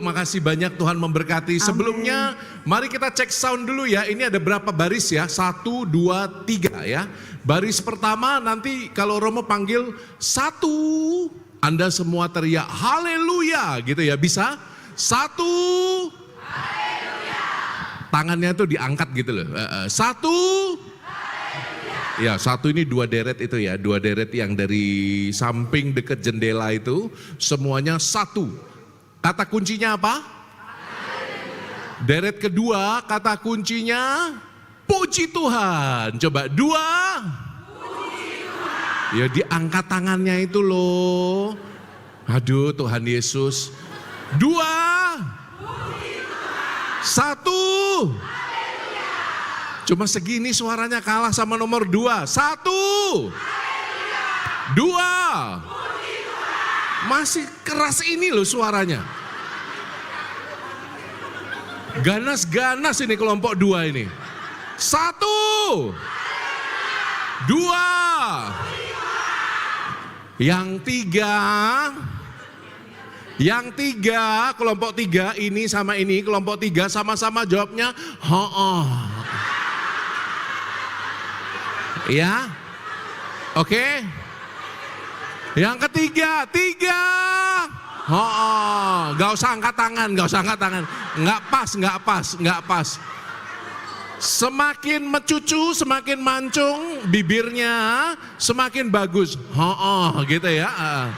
makasih banyak, Tuhan memberkati. Sebelumnya mari kita cek sound dulu ya. Ini ada berapa baris ya? 1, 2, 3 ya. Baris pertama nanti kalau Romo panggil 1, Anda semua teriak haleluya gitu ya. Bisa? 1, haleluya. Tangannya tuh diangkat gitu loh. 1, ya 1 ini 2 deret itu ya. 2 deret yang dari samping deket jendela itu. Semuanya 1. Kata kuncinya apa? Deret kedua kata kuncinya puji Tuhan. Coba 2. Puji Tuhan. Ya diangkat tangannya itu loh. Aduh Tuhan Yesus. 2. Puji Tuhan. 1. Haleluya. Cuma segini suaranya kalah sama nomor 2. 1. Haleluya. 2. Masih keras ini loh suaranya. Ganas-ganas ini kelompok 2 ini. 1, 2. Yang 3, kelompok 3 ini sama ini kelompok 3 sama-sama jawabnya ya. Oke. Yang ketiga, 3. Gak usah angkat tangan, Nggak pas. Semakin mencucu, semakin mancung bibirnya, semakin bagus. Gitu ya.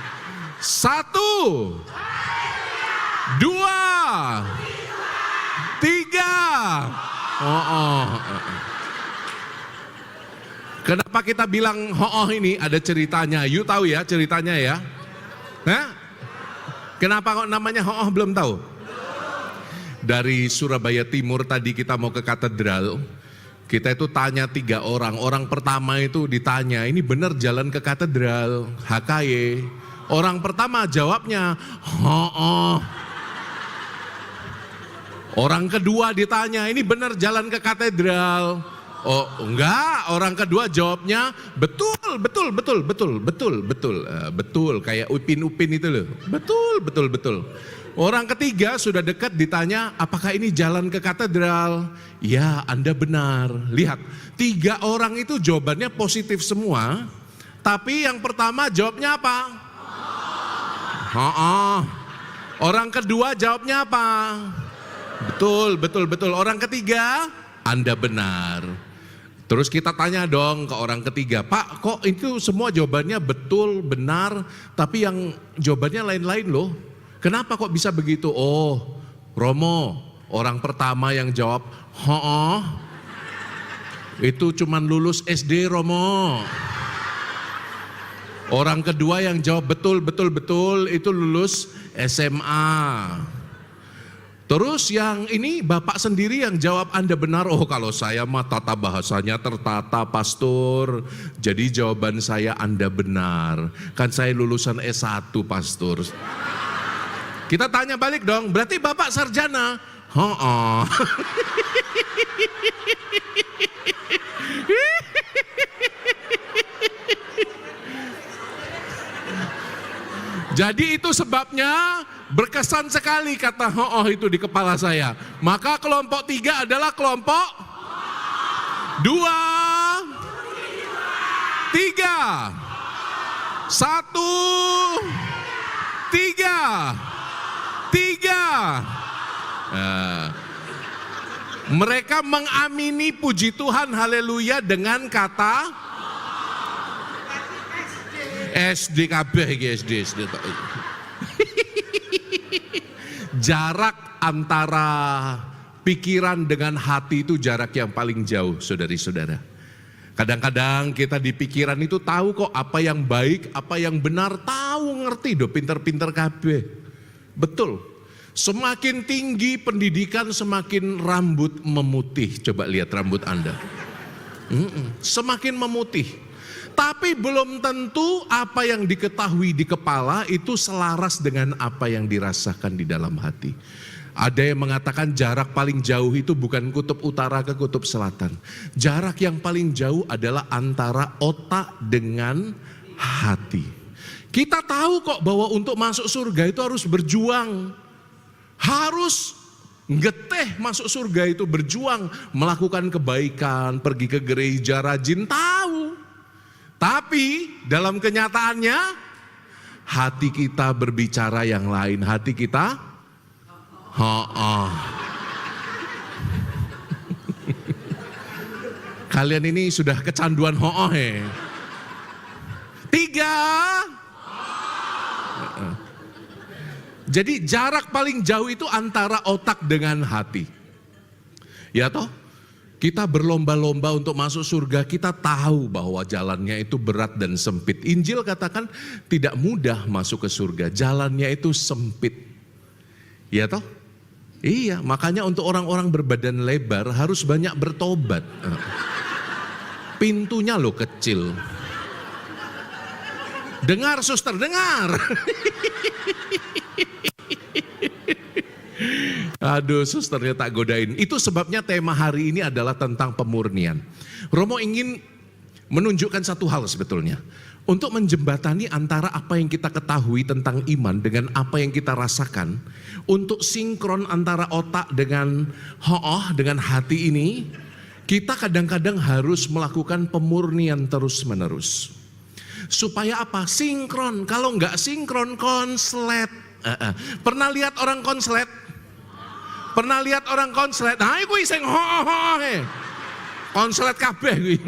1, 2, 3. Kenapa kita bilang ini? Ada ceritanya. You tahu ya ceritanya ya? Nah, kenapa kok namanya belum tahu? Dari Surabaya Timur tadi kita mau ke katedral. Kita itu tanya 3 orang. Orang pertama itu ditanya, ini benar jalan ke katedral HKY? Orang pertama jawabnya Orang kedua ditanya, ini benar jalan ke katedral? Oh enggak, orang kedua jawabnya betul, kayak Upin itu loh, betul. Orang ketiga sudah dekat ditanya, apakah ini jalan ke katedral? Ya, Anda benar. Lihat, 3 orang itu jawabannya positif semua, tapi yang pertama jawabnya apa? Orang kedua jawabnya apa? Betul. Orang ketiga, Anda benar. Terus kita tanya dong ke orang ketiga, Pak kok itu semua jawabannya betul, benar, tapi yang jawabannya lain-lain loh. Kenapa kok bisa begitu? Oh Romo, orang pertama yang jawab, itu cuman lulus SD Romo. Orang kedua yang jawab betul, itu lulus SMA. Terus yang ini Bapak sendiri yang jawab Anda benar. Oh kalau saya mah tata bahasanya tertata pastor. Jadi jawaban saya Anda benar. Kan saya lulusan S1 pastor. Kita tanya balik dong, berarti Bapak sarjana? Jadi itu sebabnya berkesan sekali kata itu di kepala saya. Maka kelompok 3 adalah kelompok 2, 3, 1, 3. Mereka mengamini puji Tuhan haleluya dengan kata SD kabeh SD. Jarak antara pikiran dengan hati itu jarak yang paling jauh, saudari-saudara. Kadang-kadang kita di pikiran itu tahu kok apa yang baik, apa yang benar, tahu ngerti do pinter-pinter kabeh. Betul. Semakin tinggi pendidikan semakin rambut memutih. Coba lihat rambut Anda. Semakin memutih. Tapi belum tentu apa yang diketahui di kepala itu selaras dengan apa yang dirasakan di dalam hati. Ada yang mengatakan jarak paling jauh itu bukan kutub utara ke kutub selatan. Jarak yang paling jauh adalah antara otak dengan hati. Kita tahu kok bahwa untuk masuk surga itu harus berjuang. harus geteh masuk surga itu, berjuang melakukan kebaikan, pergi ke gereja, rajin, tahu. Tapi dalam kenyataannya hati kita berbicara yang lain. Hati kita kalian ini sudah kecanduan ho-oh he. 3. Jadi jarak paling jauh itu antara otak dengan hati. Ya toh? Kita berlomba-lomba untuk masuk surga, kita tahu bahwa jalannya itu berat dan sempit. Injil katakan tidak mudah masuk ke surga, jalannya itu sempit. Ya toh? Iya, makanya untuk orang-orang berbadan lebar harus banyak bertobat. Pintunya loh kecil. Dengar suster, dengar. Aduh, susternya tak godain. Itu sebabnya tema hari ini adalah tentang pemurnian. Romo ingin menunjukkan satu hal sebetulnya. Untuk menjembatani antara apa yang kita ketahui tentang iman dengan apa yang kita rasakan. Untuk sinkron antara otak dengan dengan hati ini. Kita kadang-kadang harus melakukan pemurnian terus-menerus. Supaya apa? Sinkron. Kalau nggak sinkron, konslet. Pernah lihat orang konslet? Pernah lihat orang konslet? Nah, iku iseng he. Konslet kabeh kuwi.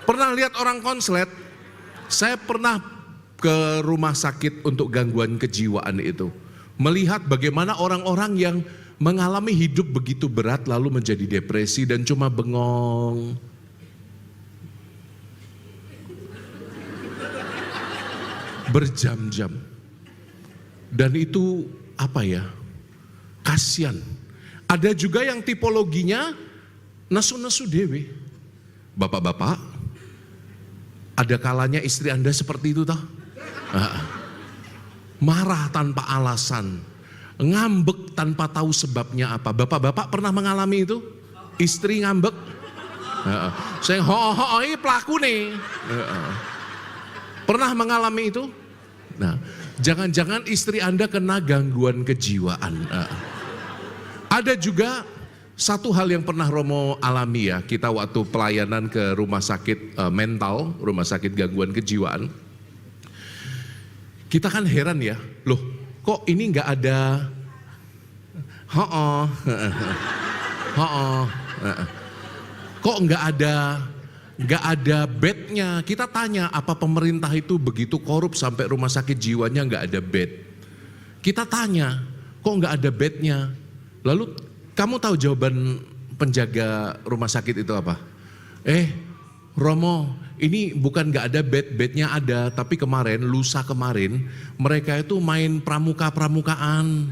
Pernah lihat orang konslet? Saya pernah ke rumah sakit untuk gangguan kejiwaan itu. Melihat bagaimana orang-orang yang mengalami hidup begitu berat lalu menjadi depresi dan cuma bengong. Berjam-jam. Dan itu apa ya? Kasian. Ada juga yang tipologinya nesu-nesu dewe. Bapak-bapak, ada kalanya istri Anda seperti itu toh? Marah tanpa alasan, ngambek tanpa tahu sebabnya apa. Bapak-bapak pernah mengalami itu? Istri ngambek? Saya ini pelaku nih. Pernah mengalami itu? Nah, jangan-jangan istri Anda kena gangguan kejiwaan. Ada juga satu hal yang pernah Romo alami ya, kita waktu pelayanan ke rumah sakit mental, rumah sakit gangguan kejiwaan. Kita kan heran ya, loh kok ini nggak ada kok nggak ada bednya. Kita tanya, apa pemerintah itu begitu korup sampai rumah sakit jiwanya nggak ada bed? Kita tanya, kok nggak ada bednya? Lalu kamu tahu jawaban penjaga rumah sakit itu apa? Romo, ini bukan nggak ada bed, bednya ada. Tapi lusa kemarin, mereka itu main pramuka-pramukaan.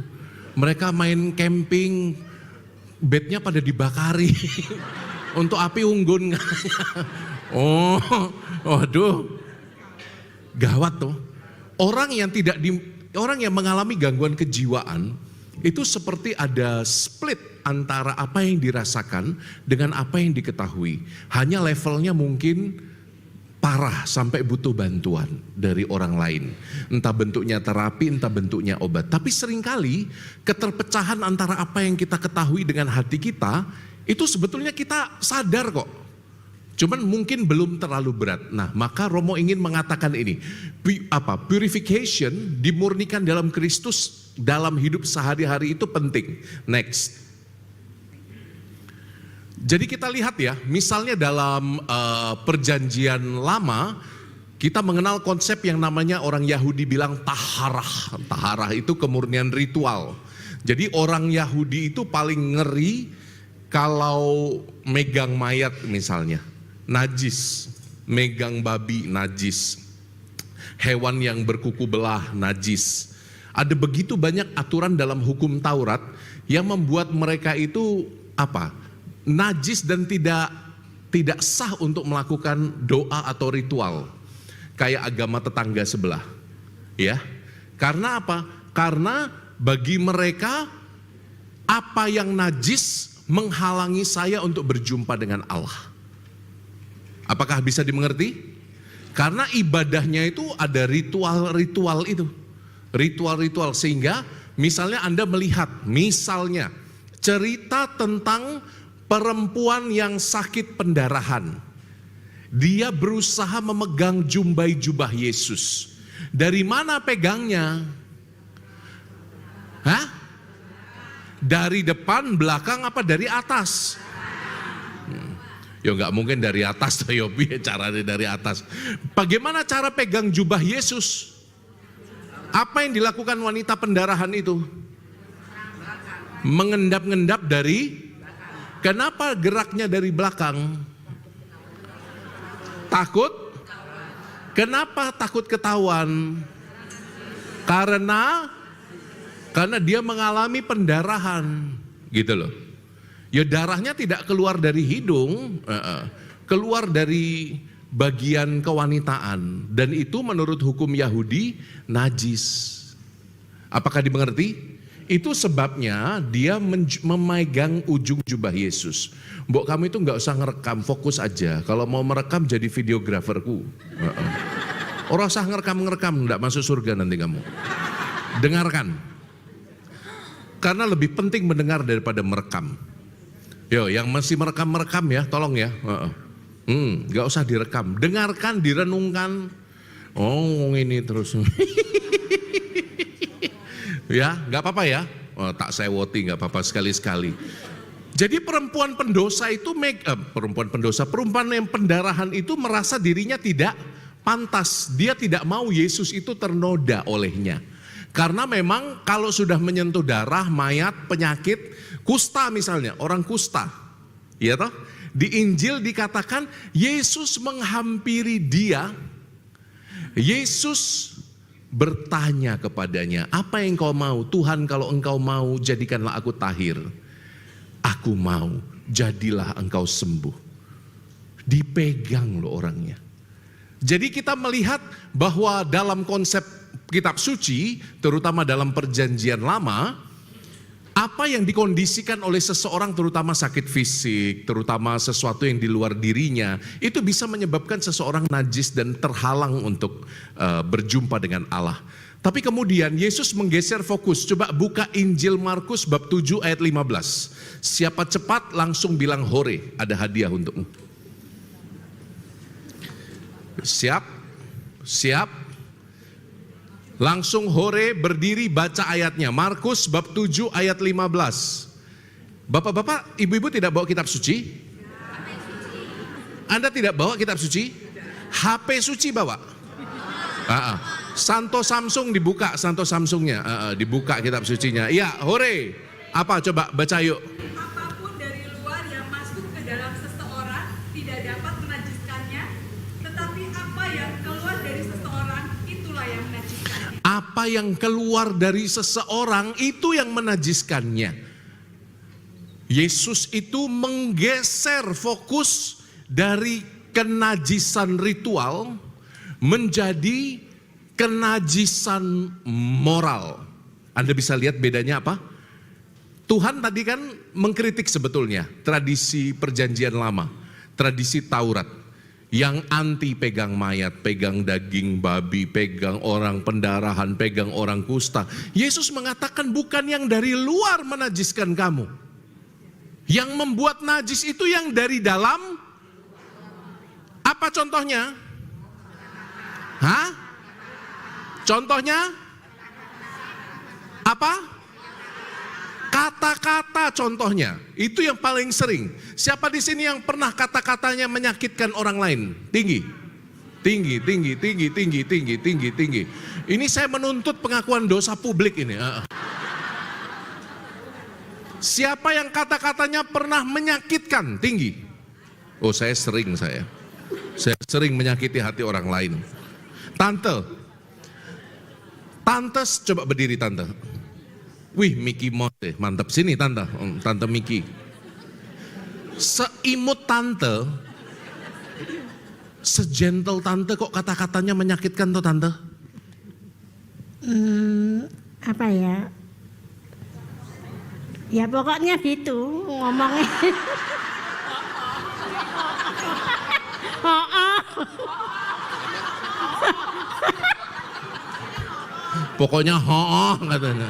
Mereka main camping, bednya pada dibakari. Untuk api unggun. Waduh, gawat tuh. Orang yang mengalami gangguan kejiwaan itu seperti ada split antara apa yang dirasakan dengan apa yang diketahui. Hanya levelnya mungkin parah sampai butuh bantuan dari orang lain. Entah bentuknya terapi, entah bentuknya obat. Tapi seringkali keterpecahan antara apa yang kita ketahui dengan hati kita itu sebetulnya kita sadar kok. Cuman mungkin belum terlalu berat. Nah, maka Romo ingin mengatakan ini. Purification, dimurnikan dalam Kristus dalam hidup sehari-hari itu penting. Next. Jadi kita lihat ya, misalnya dalam perjanjian lama, kita mengenal konsep yang namanya orang Yahudi bilang taharah. Taharah itu kemurnian ritual. Jadi orang Yahudi itu paling ngeri kalau megang mayat misalnya, najis, megang babi najis, hewan yang berkuku belah najis. Ada begitu banyak aturan dalam hukum Taurat yang membuat mereka itu najis dan tidak sah untuk melakukan doa atau ritual kayak agama tetangga sebelah. Ya. Karena apa? Karena bagi mereka apa yang najis menghalangi saya untuk berjumpa dengan Allah. Apakah bisa dimengerti? Karena ibadahnya itu ada ritual-ritual itu. Ritual-ritual sehingga Misalnya Anda melihat, misalnya cerita tentang perempuan yang sakit pendarahan. Dia berusaha memegang jumbai jubah Yesus. Dari mana pegangnya? Hah? Dari depan, belakang, apa dari atas? Ya nggak mungkin dari atas, Yobi, caranya dari atas. Bagaimana cara pegang jubah Yesus? Apa yang dilakukan wanita pendarahan itu? Mengendap-ngendap dari, kenapa geraknya dari belakang? Takut? Kenapa takut ketahuan? Karena dia mengalami pendarahan, gitu loh. Ya darahnya tidak keluar dari hidung, keluar dari bagian kewanitaan, dan itu menurut hukum Yahudi najis. Apakah dimengerti? Itu sebabnya dia memegang ujung jubah Yesus. Mbok, kamu itu nggak usah ngerekam, fokus aja. Kalau mau merekam jadi videograferku. Orang usah ngerekam, nggak masuk surga nanti kamu. Dengarkan. Karena lebih penting mendengar daripada merekam. Yo, yang masih merekam ya, tolong ya. Nggak usah direkam, dengarkan, direnungkan. Oh, ini terus. Ya, nggak apa-apa ya. Oh, tak sewoti, nggak apa-apa, sekali-sekali. Jadi perempuan yang pendarahan itu merasa dirinya tidak pantas. Dia tidak mau Yesus itu ternoda olehnya. Karena memang kalau sudah menyentuh darah, mayat, penyakit, kusta misalnya, orang kusta. Ya toh? Di Injil dikatakan Yesus menghampiri dia. Yesus bertanya kepadanya, apa yang kau mau? Tuhan, kalau engkau mau, jadikanlah aku tahir. Aku mau, jadilah engkau sembuh. Dipegang loh orangnya. Jadi kita melihat bahwa dalam konsep kitab suci, terutama dalam perjanjian lama, apa yang dikondisikan oleh seseorang, terutama sakit fisik, terutama sesuatu yang di luar dirinya, itu bisa menyebabkan seseorang najis dan terhalang untuk berjumpa dengan Allah. Tapi kemudian Yesus menggeser fokus. Coba buka Injil Markus bab 7 ayat 15. Siapa cepat langsung bilang hore, ada hadiah untukmu. Siap. Langsung hore, berdiri, baca ayatnya. Markus bab 7 ayat 15. Bapak-bapak, ibu-ibu tidak bawa kitab suci? Anda tidak bawa kitab suci? HP suci bawa? Santo Samsung dibuka, Santo Samsungnya, dibuka kitab sucinya. Iya, hore. Apa coba baca yuk. Apapun dari luar yang masuk ke dalam seseorang tidak dapat menajiskannya, tetapi apa yang keluar dari seseorang itulah yang menajiskannya. Apa yang keluar dari seseorang itu yang menajiskannya. Yesus itu menggeser fokus dari kenajisan ritual menjadi kenajisan moral. Anda bisa lihat bedanya apa? Tuhan tadi kan mengkritik sebetulnya tradisi perjanjian lama, tradisi Taurat, yang anti pegang mayat, pegang daging babi, pegang orang pendarahan, pegang orang kusta. Yesus mengatakan bukan yang dari luar menajiskan kamu. Yang membuat najis itu yang dari dalam. Apa contohnya? Contohnya? Apa? Kata-kata contohnya. Itu yang paling sering. Siapa di sini yang pernah kata-katanya menyakitkan orang lain? Tinggi. Ini saya menuntut pengakuan dosa publik ini. Siapa yang kata-katanya pernah menyakitkan? Tinggi. Oh, saya sering menyakiti hati orang lain. Tante, coba berdiri tante. Wih, Miki Mote, mantap. Sini tante, tante Miki. Seimut tante, segentle tante, kok kata-katanya menyakitkan tuh tante? Apa ya? Ya pokoknya gitu ngomongnya. Pokoknya katanya.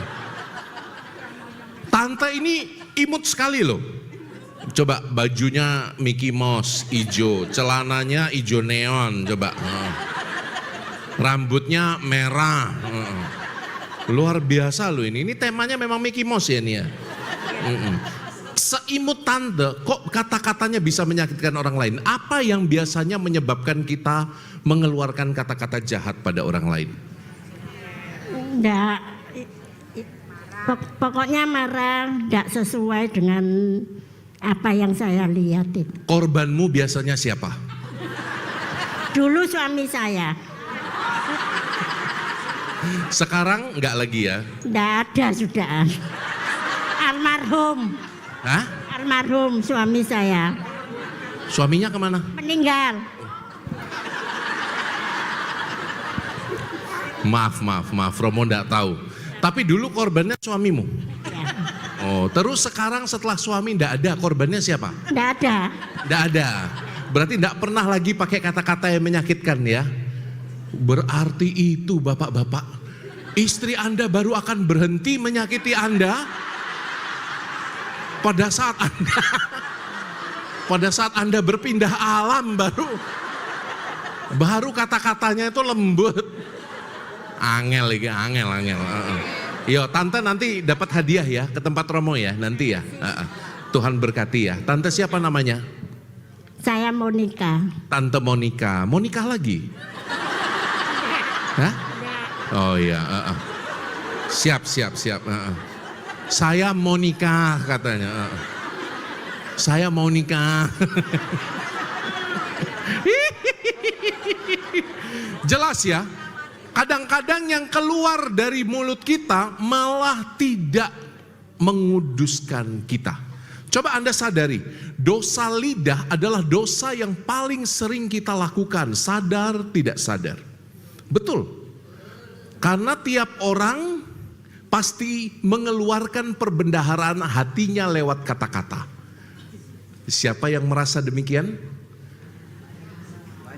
Tante ini imut sekali loh. Coba bajunya Mickey Mouse hijau, celananya hijau neon, coba. Rambutnya merah. Luar biasa loh ini. Ini temanya memang Mickey Mouse ya nih ya. Seimut tante, kok kata-katanya bisa menyakitkan orang lain? Apa yang biasanya menyebabkan kita mengeluarkan kata-kata jahat pada orang lain? Enggak, pokoknya marah, enggak sesuai dengan apa yang saya lihat itu. Korbanmu biasanya siapa? Dulu suami saya, Sekarang enggak lagi ya? enggak ada sudah. Almarhum, Hah? almarhum suami saya Suaminya kemana? meninggal. Maaf, Romo enggak tahu. Tapi dulu korbannya suamimu? Ya, Oh, terus sekarang setelah suami enggak ada, korbannya siapa? enggak ada. Enggak ada. Berarti enggak pernah lagi pakai kata-kata yang menyakitkan ya? Berarti itu bapak-bapak, istri Anda baru akan berhenti menyakiti Anda pada saat Anda berpindah alam baru kata-katanya itu lembut. Angel. Yo, tante nanti dapat hadiah ya ke tempat Romo ya nanti ya. Tuhan berkati ya. Tante siapa namanya? Saya mau nikah. Tante Monica. Mau nikah lagi? Hah? Oh iya. Siap. Saya mau nikah katanya. Saya mau nikah. Jelas ya. Kadang-kadang yang keluar dari mulut kita malah tidak menguduskan kita. Coba Anda sadari, dosa lidah adalah dosa yang paling sering kita lakukan, sadar tidak sadar. Betul. Karena tiap orang pasti mengeluarkan perbendaharaan hatinya lewat kata-kata. Siapa yang merasa demikian?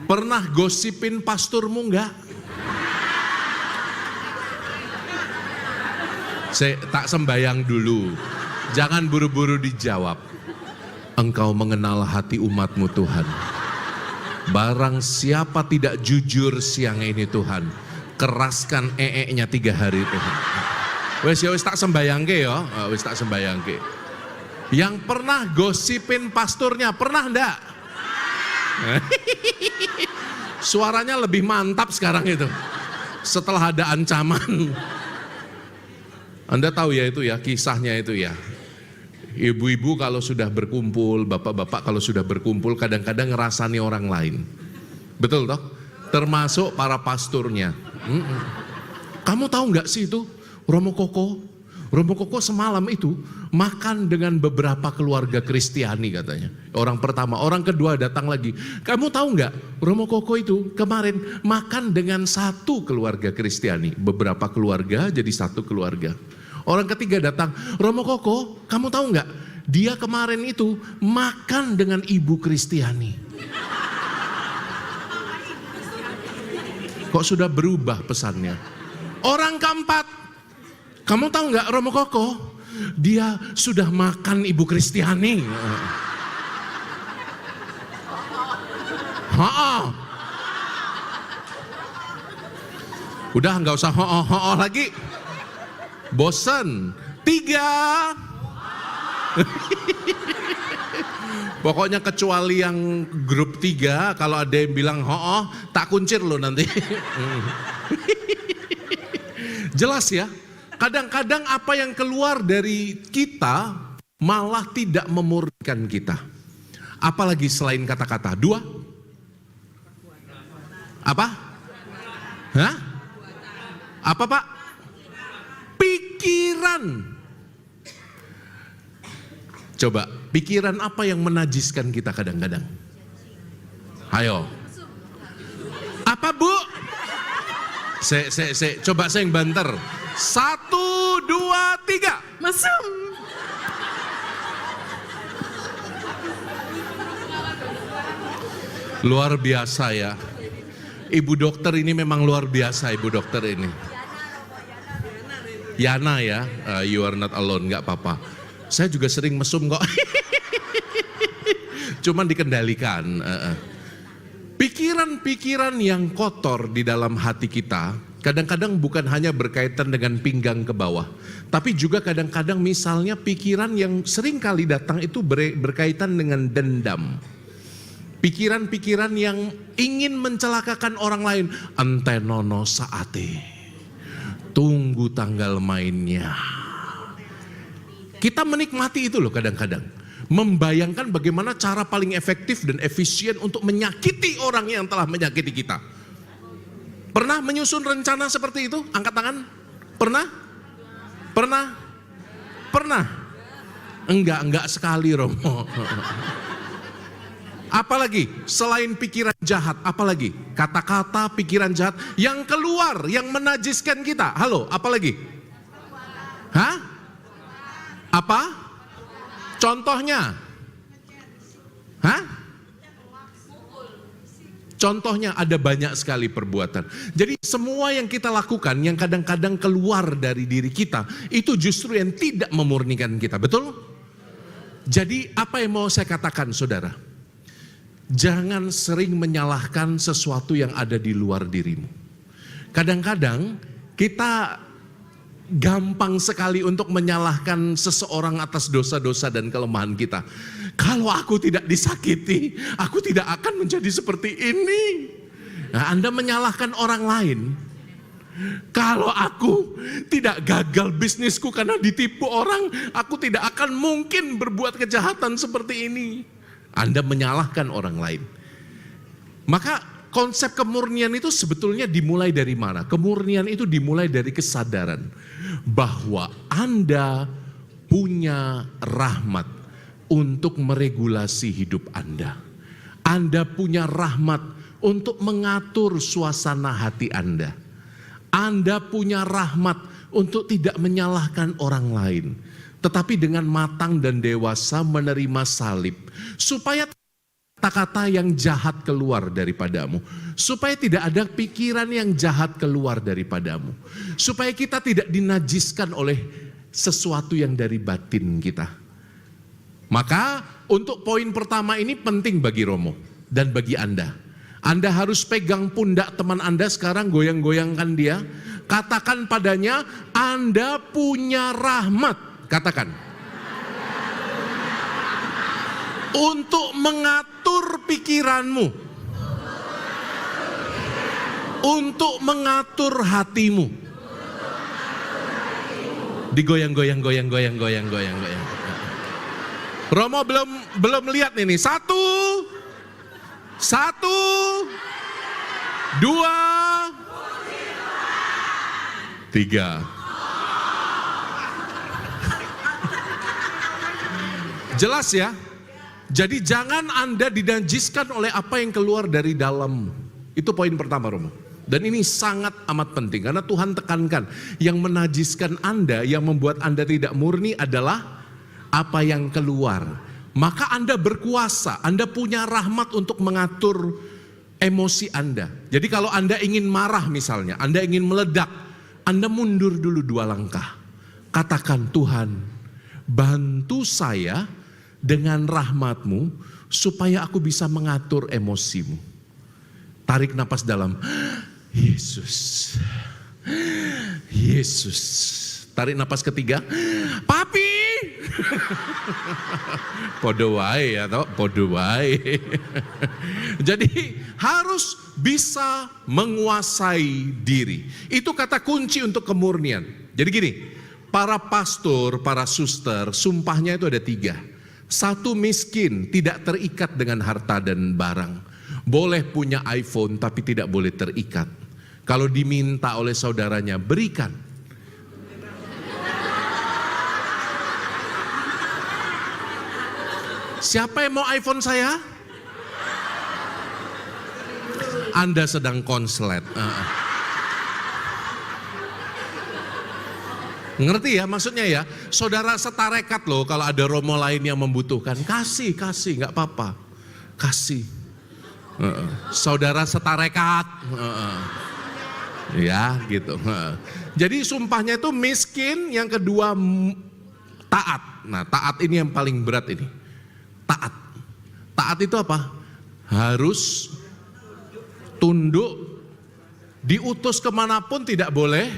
Pernah gosipin pasturmu enggak? Saya tak sembayang dulu. Jangan buru-buru dijawab. Engkau mengenal hati umatmu Tuhan. Barang siapa tidak jujur siang ini Tuhan, keraskan ee-nya 3 hari Tuhan. Wes tak sembayangke ya, wes tak sembayangke. Yang pernah gosipin pasturnya, pernah enggak? Suaranya lebih mantap sekarang itu. Setelah ada ancaman. Anda tahu ya itu ya, kisahnya itu ya. Ibu-ibu kalau sudah berkumpul, bapak-bapak kalau sudah berkumpul kadang-kadang ngerasani orang lain. Betul toh? Termasuk para pasturnya. Kamu tahu nggak sih itu Romo Koko semalam itu makan dengan beberapa keluarga Kristiani katanya. Orang pertama, orang kedua datang lagi. Kamu tahu nggak Romo Koko itu kemarin makan dengan satu keluarga Kristiani. Beberapa keluarga jadi satu keluarga. Orang ketiga datang, Romo Koko, kamu tahu nggak? Dia kemarin itu makan dengan ibu Kristiani. Kok sudah berubah pesannya? Orang keempat, kamu tahu nggak Romo Koko? Dia sudah makan ibu Kristiani. Udah nggak usah ho lagi. Bosen. 3. Pokoknya kecuali yang grup 3, kalau ada yang bilang ho tak kuncir loh nanti. Jelas ya. Kadang-kadang apa yang keluar dari kita malah tidak memurnikan kita. Apalagi selain kata-kata. 2. Apa? Hah? Apa Pak? Pikiran. Coba, pikiran apa yang menajiskan kita kadang-kadang? Ayo. Apa Bu? Coba saya yang banter. 1, 2, 3. Mesum. Luar biasa ya. Ibu dokter ini memang luar biasa, ibu dokter ini. Yana ya, you are not alone, nggak apa-apa. Saya juga sering mesum kok. Cuman dikendalikan. Pikiran-pikiran yang kotor di dalam hati kita, kadang-kadang bukan hanya berkaitan dengan pinggang ke bawah, tapi juga kadang-kadang misalnya pikiran yang sering kali datang itu berkaitan dengan dendam. Pikiran-pikiran yang ingin mencelakakan orang lain. Ente nono saate, tunggu tanggal mainnya. Kita menikmati itu loh kadang-kadang. Membayangkan bagaimana cara paling efektif dan efisien untuk menyakiti orang yang telah menyakiti kita. Pernah menyusun rencana seperti itu? Angkat tangan. Pernah? Pernah? Pernah? Enggak sekali Romo. Apalagi selain pikiran jahat, apalagi kata-kata pikiran jahat yang keluar, yang menajiskan kita. Halo, apalagi? Hah? Apa? Contohnya? Hah? Contohnya ada banyak sekali perbuatan. Jadi semua yang kita lakukan yang kadang-kadang keluar dari diri kita, itu justru yang tidak memurnikan kita, betul? Jadi apa yang mau saya katakan saudara? Jangan sering menyalahkan sesuatu yang ada di luar dirimu. Kadang-kadang kita gampang sekali untuk menyalahkan seseorang atas dosa-dosa dan kelemahan kita. Kalau aku tidak disakiti, aku tidak akan menjadi seperti ini. Nah, Anda menyalahkan orang lain. Kalau aku tidak gagal bisnisku karena ditipu orang, aku tidak akan mungkin berbuat kejahatan seperti ini. Anda menyalahkan orang lain. Maka konsep kemurnian itu sebetulnya dimulai dari mana? Kemurnian itu dimulai dari kesadaran bahwa Anda punya rahmat untuk meregulasi hidup Anda. Anda punya rahmat untuk mengatur suasana hati Anda. Anda punya rahmat untuk tidak menyalahkan orang lain, tetapi dengan matang dan dewasa menerima salib, supaya kata-kata yang jahat keluar daripadamu, supaya tidak ada pikiran yang jahat keluar daripadamu, supaya kita tidak dinajiskan oleh sesuatu yang dari batin kita. Maka untuk poin pertama ini penting bagi Romo dan bagi Anda. Anda harus pegang pundak teman Anda sekarang, goyang-goyangkan dia. Katakan padanya, Anda punya rahmat. Katakan. Untuk mengatur pikiranmu. Untuk mengatur hatimu. Digoyang-goyang. Romo belum lihat ini. Satu, dua, tiga. Jelas ya? Jadi jangan Anda dinajiskan oleh apa yang keluar dari dalam. Itu poin pertama Romo. Dan ini sangat amat penting karena Tuhan tekankan yang menajiskan Anda, yang membuat Anda tidak murni adalah apa yang keluar. Maka Anda berkuasa, Anda punya rahmat untuk mengatur emosi Anda. Jadi kalau Anda ingin marah misalnya, Anda ingin meledak, Anda mundur dulu 2 langkah. Katakan, Tuhan, bantu saya dengan rahmat-Mu supaya aku bisa mengatur emosimu. Tarik napas dalam. Yesus. Tarik napas ketiga. Papi. Podo wae ya toh, podo wae. Jadi harus bisa menguasai diri. Itu kata kunci untuk kemurnian. Jadi gini, para pastor, para suster, sumpahnya itu ada 3. 1, miskin, tidak terikat dengan harta dan barang. Boleh punya iPhone tapi tidak boleh terikat. Kalau diminta oleh saudaranya, berikan. Siapa yang mau iPhone saya? Anda sedang konslet. Ngerti ya maksudnya ya? Saudara setarekat loh kalau ada romo lain yang membutuhkan. Kasih, gak apa-apa. Kasih. Saudara setarekat. Ya gitu. Jadi sumpahnya itu miskin, yang kedua taat. Nah taat ini yang paling berat ini. Taat. Taat itu apa? Harus tunduk, diutus kemanapun tidak boleh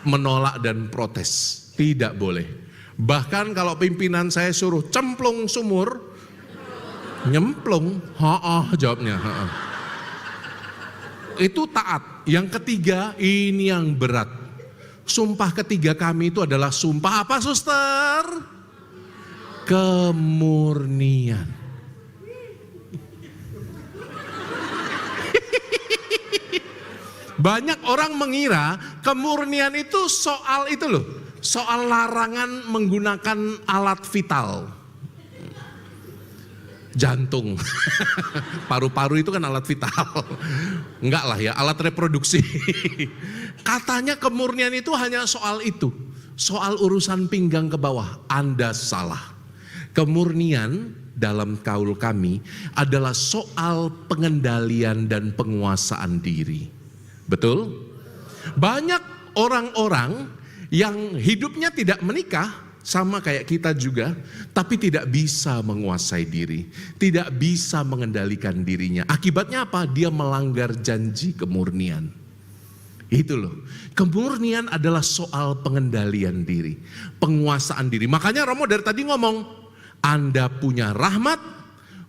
menolak dan protes. Tidak boleh. Bahkan kalau pimpinan saya suruh cemplung sumur, nyemplung, jawabnya. Itu taat. Yang ketiga, ini yang berat. Sumpah ketiga kami itu adalah sumpah apa, suster? Kemurnian. Banyak orang mengira kemurnian itu soal itu loh, soal larangan menggunakan alat vital. Jantung, paru-paru itu kan alat vital. Enggak lah ya, alat reproduksi. Katanya kemurnian itu hanya soal itu, soal urusan pinggang ke bawah. Anda salah. Kemurnian dalam kaul kami adalah soal pengendalian dan penguasaan diri. Betul? Banyak orang-orang yang hidupnya tidak menikah, sama kayak kita juga, tapi tidak bisa menguasai diri, tidak bisa mengendalikan dirinya. Akibatnya apa? Dia melanggar janji kemurnian. Itu loh. Kemurnian adalah soal pengendalian diri, penguasaan diri. Makanya Romo dari tadi ngomong, Anda punya rahmat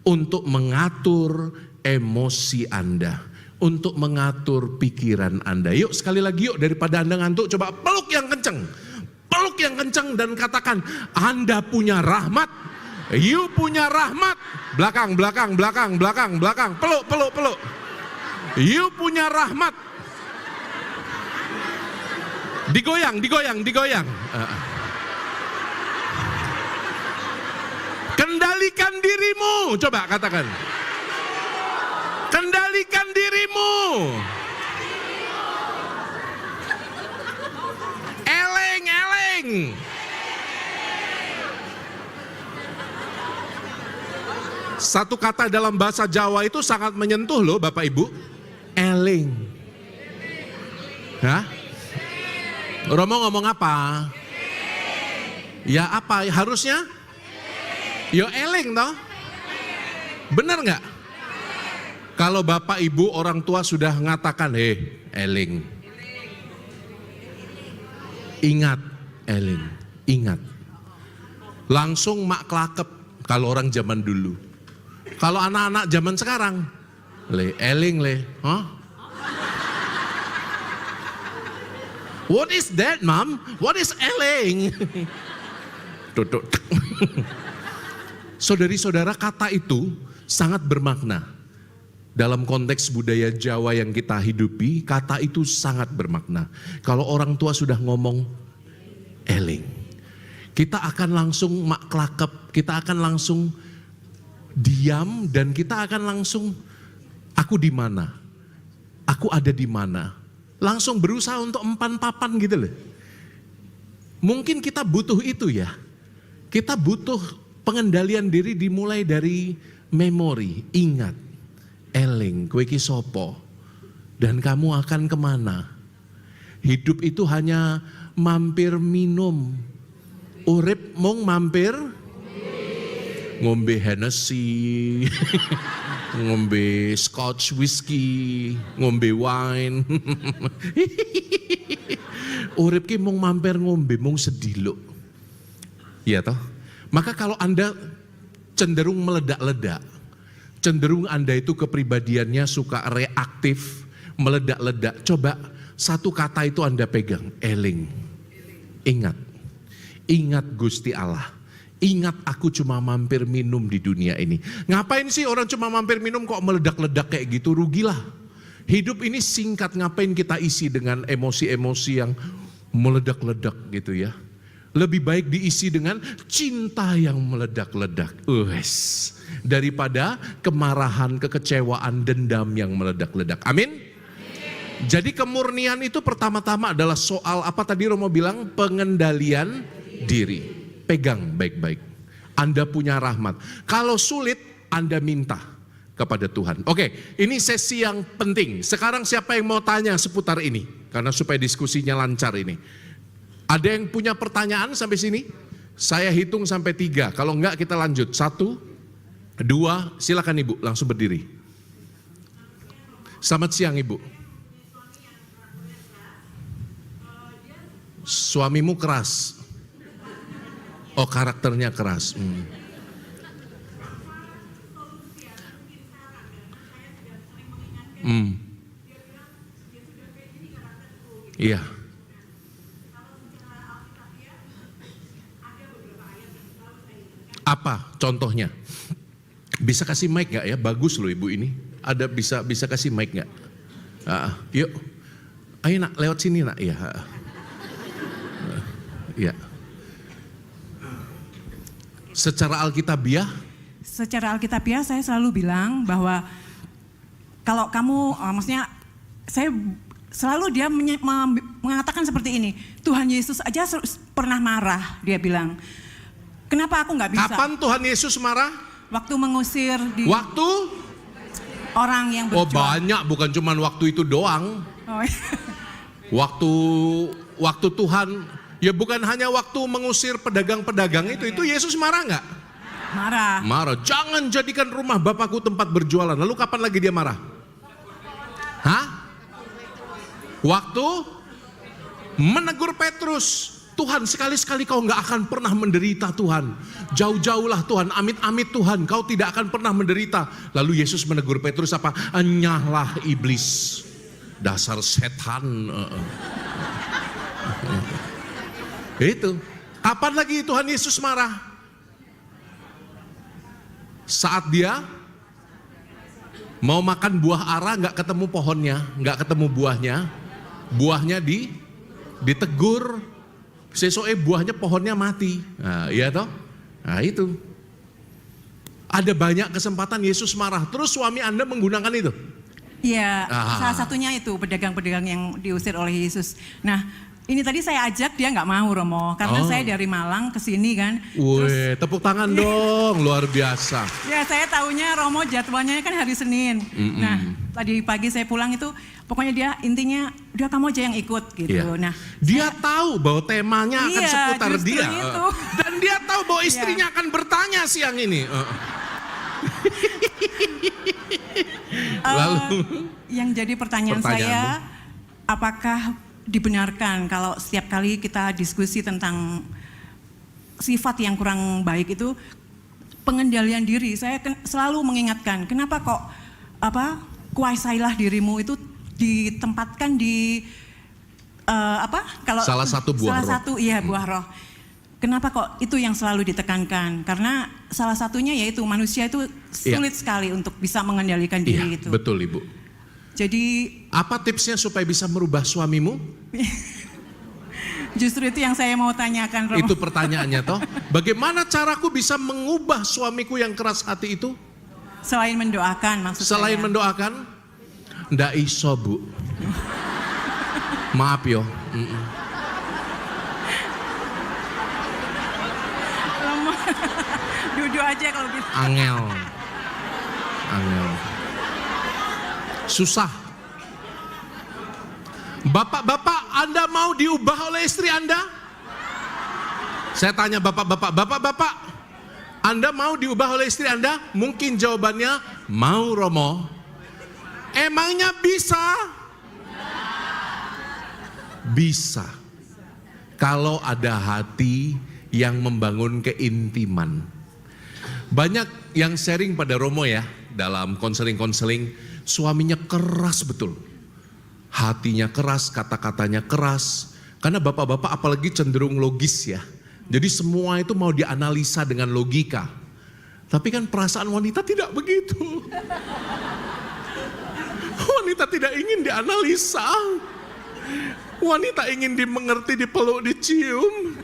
untuk mengatur emosi Anda, untuk mengatur pikiran Anda. Yuk sekali lagi yuk, daripada Anda ngantuk, coba peluk yang kenceng. Peluk yang kencang dan katakan, Anda punya rahmat, you punya rahmat. Belakang, belakang, belakang, belakang, belakang. Peluk, peluk, peluk. You punya rahmat. Digoyang, digoyang, digoyang. Kendalikan dirimu, coba katakan. Kendalikan dirimu. Eleng. Satu kata dalam bahasa Jawa itu sangat menyentuh loh Bapak Ibu. Eling. Hah? Romo ngomong apa? Ya apa? Harusnya? Yo eling toh? Benar nggak? Kalau Bapak Ibu orang tua sudah mengatakan, eling. Ingat, eling, ingat. Langsung mak kelakep kalau orang zaman dulu. Kalau anak-anak zaman sekarang, eling, huh? What is that, Mom? What is eling? Tutuk. Saudari-saudara, kata itu sangat bermakna. Dalam konteks budaya Jawa yang kita hidupi, kata itu sangat bermakna. Kalau orang tua sudah ngomong eling, kita akan langsung mak kelakep, kita akan langsung diam, dan kita akan langsung, aku di mana? Aku ada di mana? Langsung berusaha untuk empan papan gitu loh. Mungkin kita butuh itu ya. Kita butuh pengendalian diri dimulai dari memori, ingat. Eling, kowe iki sopo, dan kamu akan kemana? Hidup itu hanya mampir minum. Urip mung mampir ngombe Hennessy, ngombe Scotch whiskey, ngombe wine. Urip ki mung mampir ngombe mung sediluk. Iya toh? Maka kalau Anda cenderung meledak-ledak, cenderung Anda itu kepribadiannya suka reaktif, meledak-ledak. Coba satu kata itu Anda pegang, eling. Ingat, ingat Gusti Allah. Ingat aku cuma mampir minum di dunia ini. Ngapain sih orang cuma mampir minum kok meledak-ledak kayak gitu? Rugilah. Hidup ini singkat, ngapain kita isi dengan emosi-emosi yang meledak-ledak gitu ya. Lebih baik diisi dengan cinta yang meledak-ledak. Daripada kemarahan, kekecewaan, dendam yang meledak-ledak. Amin? Jadi kemurnian itu pertama-tama adalah soal apa tadi Romo bilang? Pengendalian diri. Pegang baik-baik. Anda punya rahmat. Kalau sulit, Anda minta. kepada Tuhan. Oke, ini sesi yang penting. Sekarang siapa yang mau tanya seputar ini? Karena supaya diskusinya lancar ini. Ada yang punya pertanyaan sampai sini? Saya hitung sampai 3. Kalau enggak kita lanjut. 1, 2, silakan Ibu langsung berdiri. Selamat siang Ibu. Suamimu keras. Oh, karakternya keras. Iya. Apa contohnya? Bisa kasih mic nggak ya? Bagus loh Ibu ini. Ada bisa kasih mic nggak? Yuk. Ayo nak lewat sini nak. Iya. Iya. Secara Alkitabiah? Secara Alkitabiah saya selalu bilang bahwa kalau kamu, maksudnya saya selalu dia mengatakan seperti ini, Tuhan Yesus aja pernah marah, dia bilang. Kenapa aku nggak bisa? Kapan Tuhan Yesus marah? Waktu mengusir di Waktu? orang yang Oh berjuang. banyak, bukan cuma waktu itu doang. Oh, iya. Waktu Tuhan, ya bukan hanya waktu mengusir pedagang-pedagang itu Yesus marah nggak? Marah. Marah. Jangan jadikan rumah Bapakku tempat berjualan. Lalu kapan lagi dia marah? Hah? Waktu menegur Petrus. Tuhan, sekali-sekali kau nggak akan pernah menderita Tuhan. Jauh-jauhlah Tuhan, amit-amit Tuhan, kau tidak akan pernah menderita. Lalu Yesus menegur Petrus apa? Enyahlah iblis, dasar setan. Itu. Kapan lagi Tuhan Yesus marah? Saat dia mau makan buah ara, nggak ketemu pohonnya, nggak ketemu buahnya ditegur. Sesuai buahnya pohonnya mati. Nah, iya toh? Nah itu. Ada banyak kesempatan Yesus marah. Terus suami Anda menggunakan itu? Iya, salah satunya itu pedagang-pedagang yang diusir oleh Yesus. Nah, ini tadi saya ajak, dia nggak mau Romo. Karena saya dari Malang ke sini kan. Wih, tepuk tangan dong, luar biasa. Ya, saya tahunya Romo jadwalnya kan hari Senin. Nah, tadi pagi saya pulang itu, pokoknya dia intinya, udah kamu aja yang ikut gitu. Iya. Nah, dia tahu bahwa temanya akan seputar justru dia. itu. Dan dia tahu bahwa istrinya akan bertanya siang ini. Lalu yang jadi pertanyaan saya, apakah dibenarkan kalau setiap kali kita diskusi tentang sifat yang kurang baik itu pengendalian diri, saya selalu mengingatkan, kenapa kok kuasailah dirimu itu ditempatkan di kalau salah satu buah roh. Buah roh. Kenapa kok itu yang selalu ditekankan? Karena salah satunya yaitu manusia itu sulit sekali untuk bisa mengendalikan diri itu. Betul Ibu. Jadi apa tipsnya supaya bisa merubah suamimu? justru itu yang saya mau tanyakan, Romo. Itu pertanyaannya toh. Bagaimana caraku bisa mengubah suamiku yang keras hati itu? Selain mendoakan maksud Selain saya. mendoakan? Ndak iso Bu. Maaf yo. Romo, duduk aja kalau gitu. Angel. Susah. Bapak-bapak, Anda mau diubah oleh istri Anda? Saya tanya bapak-bapak, Anda mau diubah oleh istri Anda? Mungkin jawabannya, mau Romo. Emangnya bisa? Bisa. Kalau ada hati yang membangun keintiman. Banyak yang sharing pada Romo ya, dalam konseling-konseling, suaminya keras betul. Hatinya keras, kata-katanya keras. Karena bapak-bapak apalagi cenderung logis ya. Jadi semua itu mau dianalisa dengan logika. Tapi kan perasaan wanita tidak begitu. Wanita tidak ingin dianalisa. Wanita ingin dimengerti, dipeluk, dicium.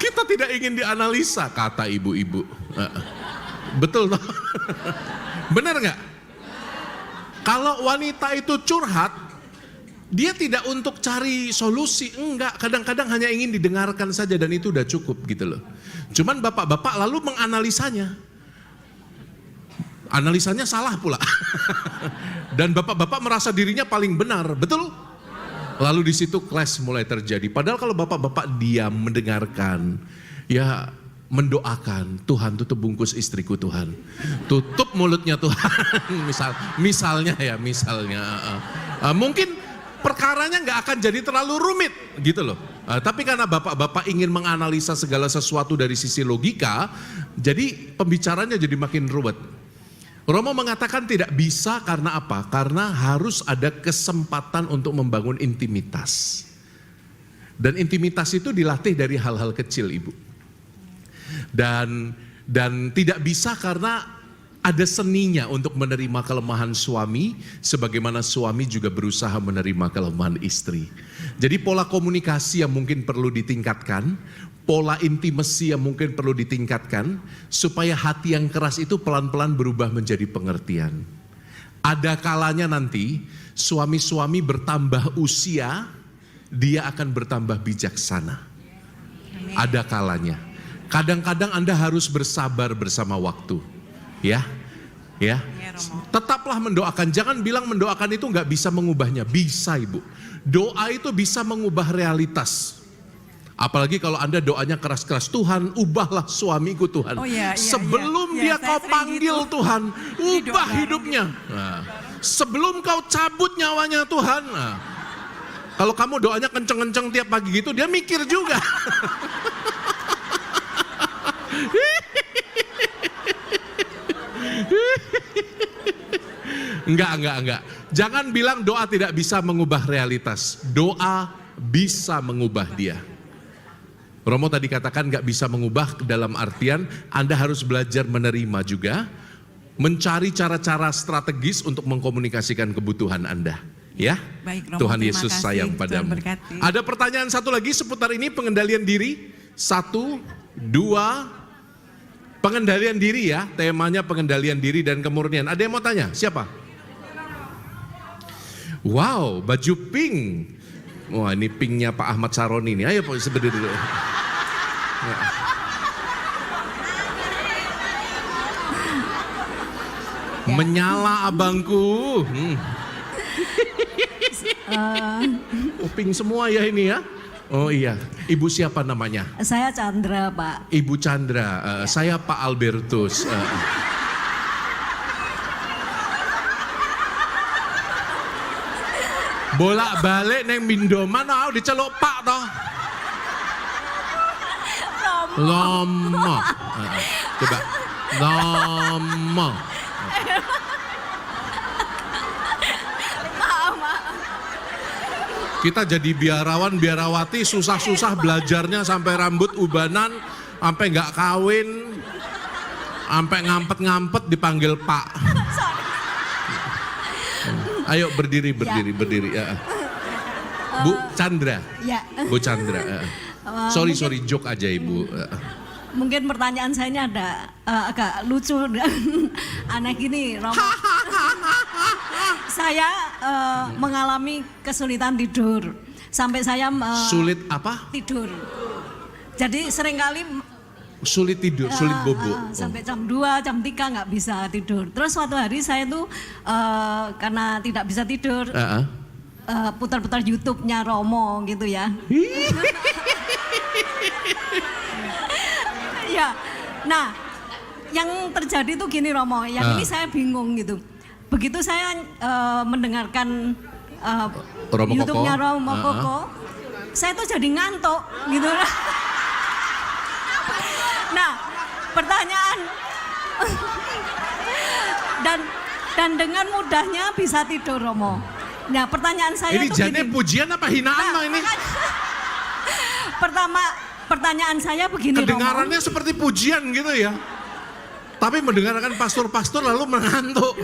Kita tidak ingin dianalisa, kata ibu-ibu. Betul toh? Benar nggak? Kalau wanita itu curhat, dia tidak untuk cari solusi, enggak. Kadang-kadang hanya ingin didengarkan saja dan itu udah cukup gitu loh. Cuman bapak-bapak lalu menganalisanya. Analisanya salah pula. Dan bapak-bapak merasa dirinya paling benar, betul? Lalu di situ clash mulai terjadi. Padahal kalau bapak-bapak diam mendengarkan, ya mendoakan, Tuhan tutup bungkus istriku Tuhan, tutup mulutnya Tuhan. misalnya. Mungkin perkaranya nggak akan jadi terlalu rumit gitu loh. Tapi karena bapak-bapak ingin menganalisa segala sesuatu dari sisi logika, jadi pembicaranya jadi makin ruwet. Romo mengatakan tidak bisa karena apa? Karena harus ada kesempatan untuk membangun intimitas. Dan intimitas itu dilatih dari hal-hal kecil, Ibu. Dan tidak bisa karena ada seninya untuk menerima kelemahan suami, sebagaimana suami juga berusaha menerima kelemahan istri. Jadi pola komunikasi yang mungkin perlu ditingkatkan, pola intimasi yang mungkin perlu ditingkatkan, supaya hati yang keras itu pelan-pelan berubah menjadi pengertian. Ada kalanya nanti suami-suami bertambah usia, dia akan bertambah bijaksana. Ada kalanya. Kadang-kadang Anda harus bersabar bersama waktu. Ya. Tetaplah mendoakan. Jangan bilang mendoakan itu nggak bisa mengubahnya. Bisa, Ibu. Doa itu bisa mengubah realitas. Apalagi kalau Anda doanya keras-keras, Tuhan ubahlah suamiku Tuhan. Sebelum dia kau panggil gitu. Tuhan, ubah hidupnya. Nah, sebelum kau cabut nyawanya Tuhan. Nah, kalau kamu doanya kenceng-kenceng tiap pagi gitu, dia mikir juga. Enggak. Jangan bilang doa tidak bisa mengubah realitas. Doa bisa mengubah dia. Romo tadi katakan gak bisa mengubah dalam artian Anda harus belajar menerima juga, mencari cara-cara strategis untuk mengkomunikasikan kebutuhan Anda. Ya, baik, Romo, Tuhan Yesus sayang padamu. Ada pertanyaan satu lagi seputar ini, pengendalian diri. 1, 2, pengendalian diri ya, temanya pengendalian diri dan kemurnian. Ada yang mau tanya? Siapa? Wow, baju pink. Wah, ini pinknya Pak Ahmad Saroni ini. Ayo berdiri dulu. Ya. Menyala abangku. Oh, pink semua ya ini ya. Oh iya, Ibu siapa namanya? Saya Chandra, Pak. Ibu Chandra, saya Pak Albertus. Bolak-balik neng Mindoman, diceluk Pak toh. Lomo. Coba. Lomo. Kita jadi biarawan, biarawati, susah-susah belajarnya sampai rambut ubanan, sampai nggak kawin, sampai ngampet-ngampet dipanggil Pak. Ayo berdiri. Ya. Bu Chandra. Ya. Bu Chandra. Sorry, joke aja Ibu. Mungkin pertanyaan saya ini ada agak lucu dan aneh gini, Romo. Saya mengalami kesulitan tidur. Sampai saya sulit apa? Tidur. Jadi seringkali sulit tidur, sulit bobo. Sampai jam 2, jam 3 nggak bisa tidur. Terus suatu hari saya tuh karena tidak bisa tidur, putar-putar YouTube-nya Romo gitu ya. Ya, nah yang terjadi tuh gini Romo, yang ini saya bingung gitu. Begitu saya mendengarkan YouTube-nya Romo Koko, saya tuh jadi ngantuk gitu. Nah, pertanyaan dan dengan mudahnya bisa tidur Romo. Nah, pertanyaan saya ini tuh jadinya pujian apa hinaan nah, ini? Pertanyaan saya begini kedengarannya Romo. Seperti pujian gitu ya. Tapi mendengarkan pastor-pastor lalu mengantuk.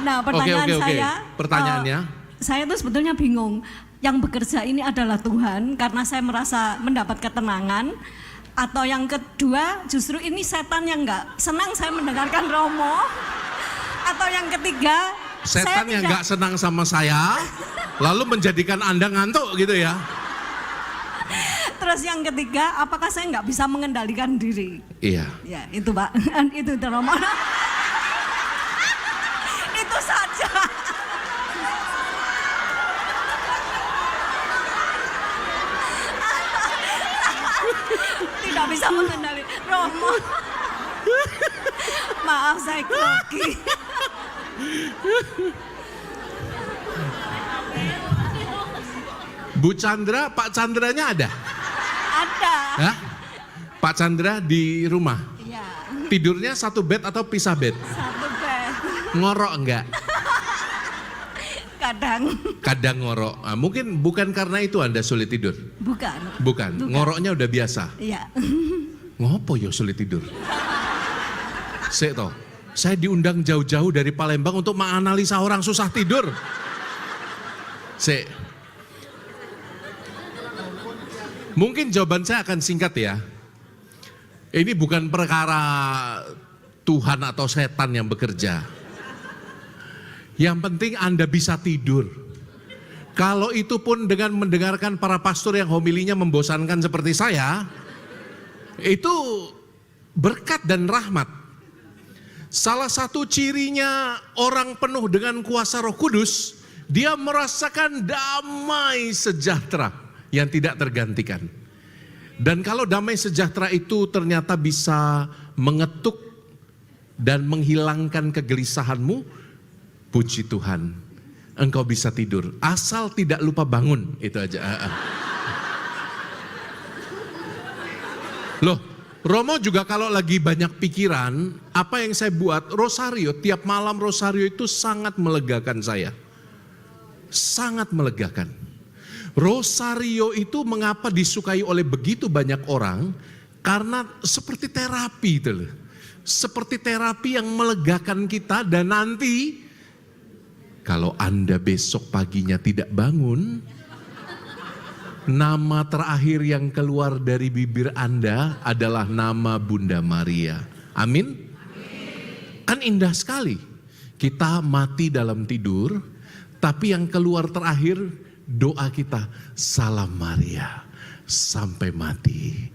Nah, pertanyaan saya, pertanyaannya, saya tuh sebetulnya bingung. Yang bekerja ini adalah Tuhan karena saya merasa mendapat ketenangan, atau yang kedua justru ini setan yang nggak senang saya mendengarkan Romo, atau yang ketiga setan yang nggak senang sama saya lalu menjadikan Anda ngantuk gitu ya. Terus yang ketiga, apakah saya nggak bisa mengendalikan diri? Iya. Ya itu Pak, itu Romo. bisa mengendali. Romo. Maaf saya grogi. Bu Chandra, Pak Chandranya ada? Ada. Hah? Pak Chandra di rumah? Iya. Tidurnya satu bed atau pisah bed? Satu bed. Ngorok enggak? Kadang. Kadang ngorok. Ah, mungkin bukan karena itu Anda sulit tidur? Bukan. Bukan, ngoroknya udah biasa. Iya. Ngopo yo sulit tidur? Saya diundang jauh-jauh dari Palembang untuk menganalisa orang susah tidur. Mungkin jawaban saya akan singkat ya. Ini bukan perkara Tuhan atau setan yang bekerja. Yang penting Anda bisa tidur. Kalau itu pun dengan mendengarkan para pastor yang homilinya membosankan seperti saya, itu berkat dan rahmat. Salah satu cirinya orang penuh dengan kuasa Roh Kudus, dia merasakan damai sejahtera yang tidak tergantikan. Dan kalau damai sejahtera itu ternyata bisa mengetuk dan menghilangkan kegelisahanmu, puji Tuhan, engkau bisa tidur. Asal tidak lupa bangun, itu aja. Loh, Romo juga kalau lagi banyak pikiran, apa yang saya buat, rosario, tiap malam rosario itu sangat melegakan saya. Sangat melegakan. Rosario itu mengapa disukai oleh begitu banyak orang? Karena seperti terapi itu loh. Seperti terapi yang melegakan kita dan nanti kalau Anda besok paginya tidak bangun, nama terakhir yang keluar dari bibir Anda adalah nama Bunda Maria. Amin? Kan indah sekali. Kita mati dalam tidur, tapi yang keluar terakhir doa kita, Salam Maria, sampai mati.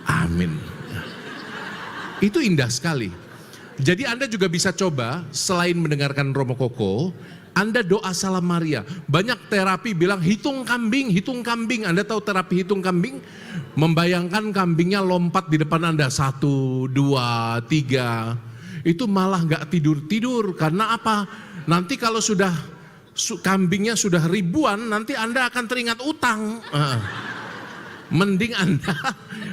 Amin. Itu indah sekali. Jadi Anda juga bisa coba, selain mendengarkan Romo Koko, Anda doa Salam Maria. Banyak terapi bilang hitung kambing, hitung kambing. Anda tahu terapi hitung kambing? Membayangkan kambingnya lompat di depan Anda. 1, 2, 3. Itu malah gak tidur-tidur. Karena apa? Nanti kalau sudah kambingnya sudah ribuan, nanti Anda akan teringat utang. Mending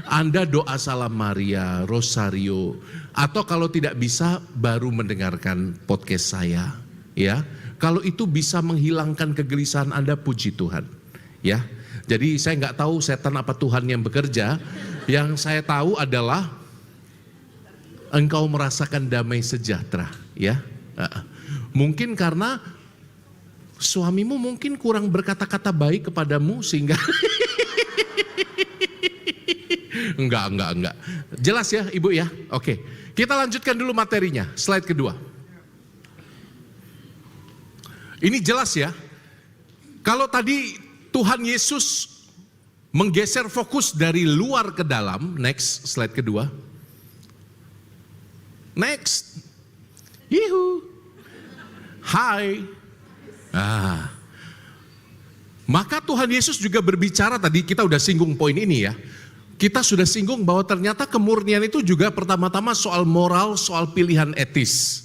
Anda doa Salam Maria, rosario. Atau kalau tidak bisa, baru mendengarkan podcast saya. Ya. Kalau itu bisa menghilangkan kegelisahan Anda, puji Tuhan. Ya, jadi saya nggak tahu setan apa Tuhan yang bekerja. Yang saya tahu adalah engkau merasakan damai sejahtera. Ya, mungkin karena suamimu mungkin kurang berkata-kata baik kepadamu sehingga enggak. Jelas ya Ibu ya? Oke, kita lanjutkan dulu materinya. Slide kedua. Ini jelas ya, kalau tadi Tuhan Yesus menggeser fokus dari luar ke dalam, next slide kedua. Next, yuhu, hai. Maka Tuhan Yesus juga berbicara tadi, kita udah singgung poin ini ya. Kita sudah singgung bahwa ternyata kemurnian itu juga pertama-tama soal moral, soal pilihan etis.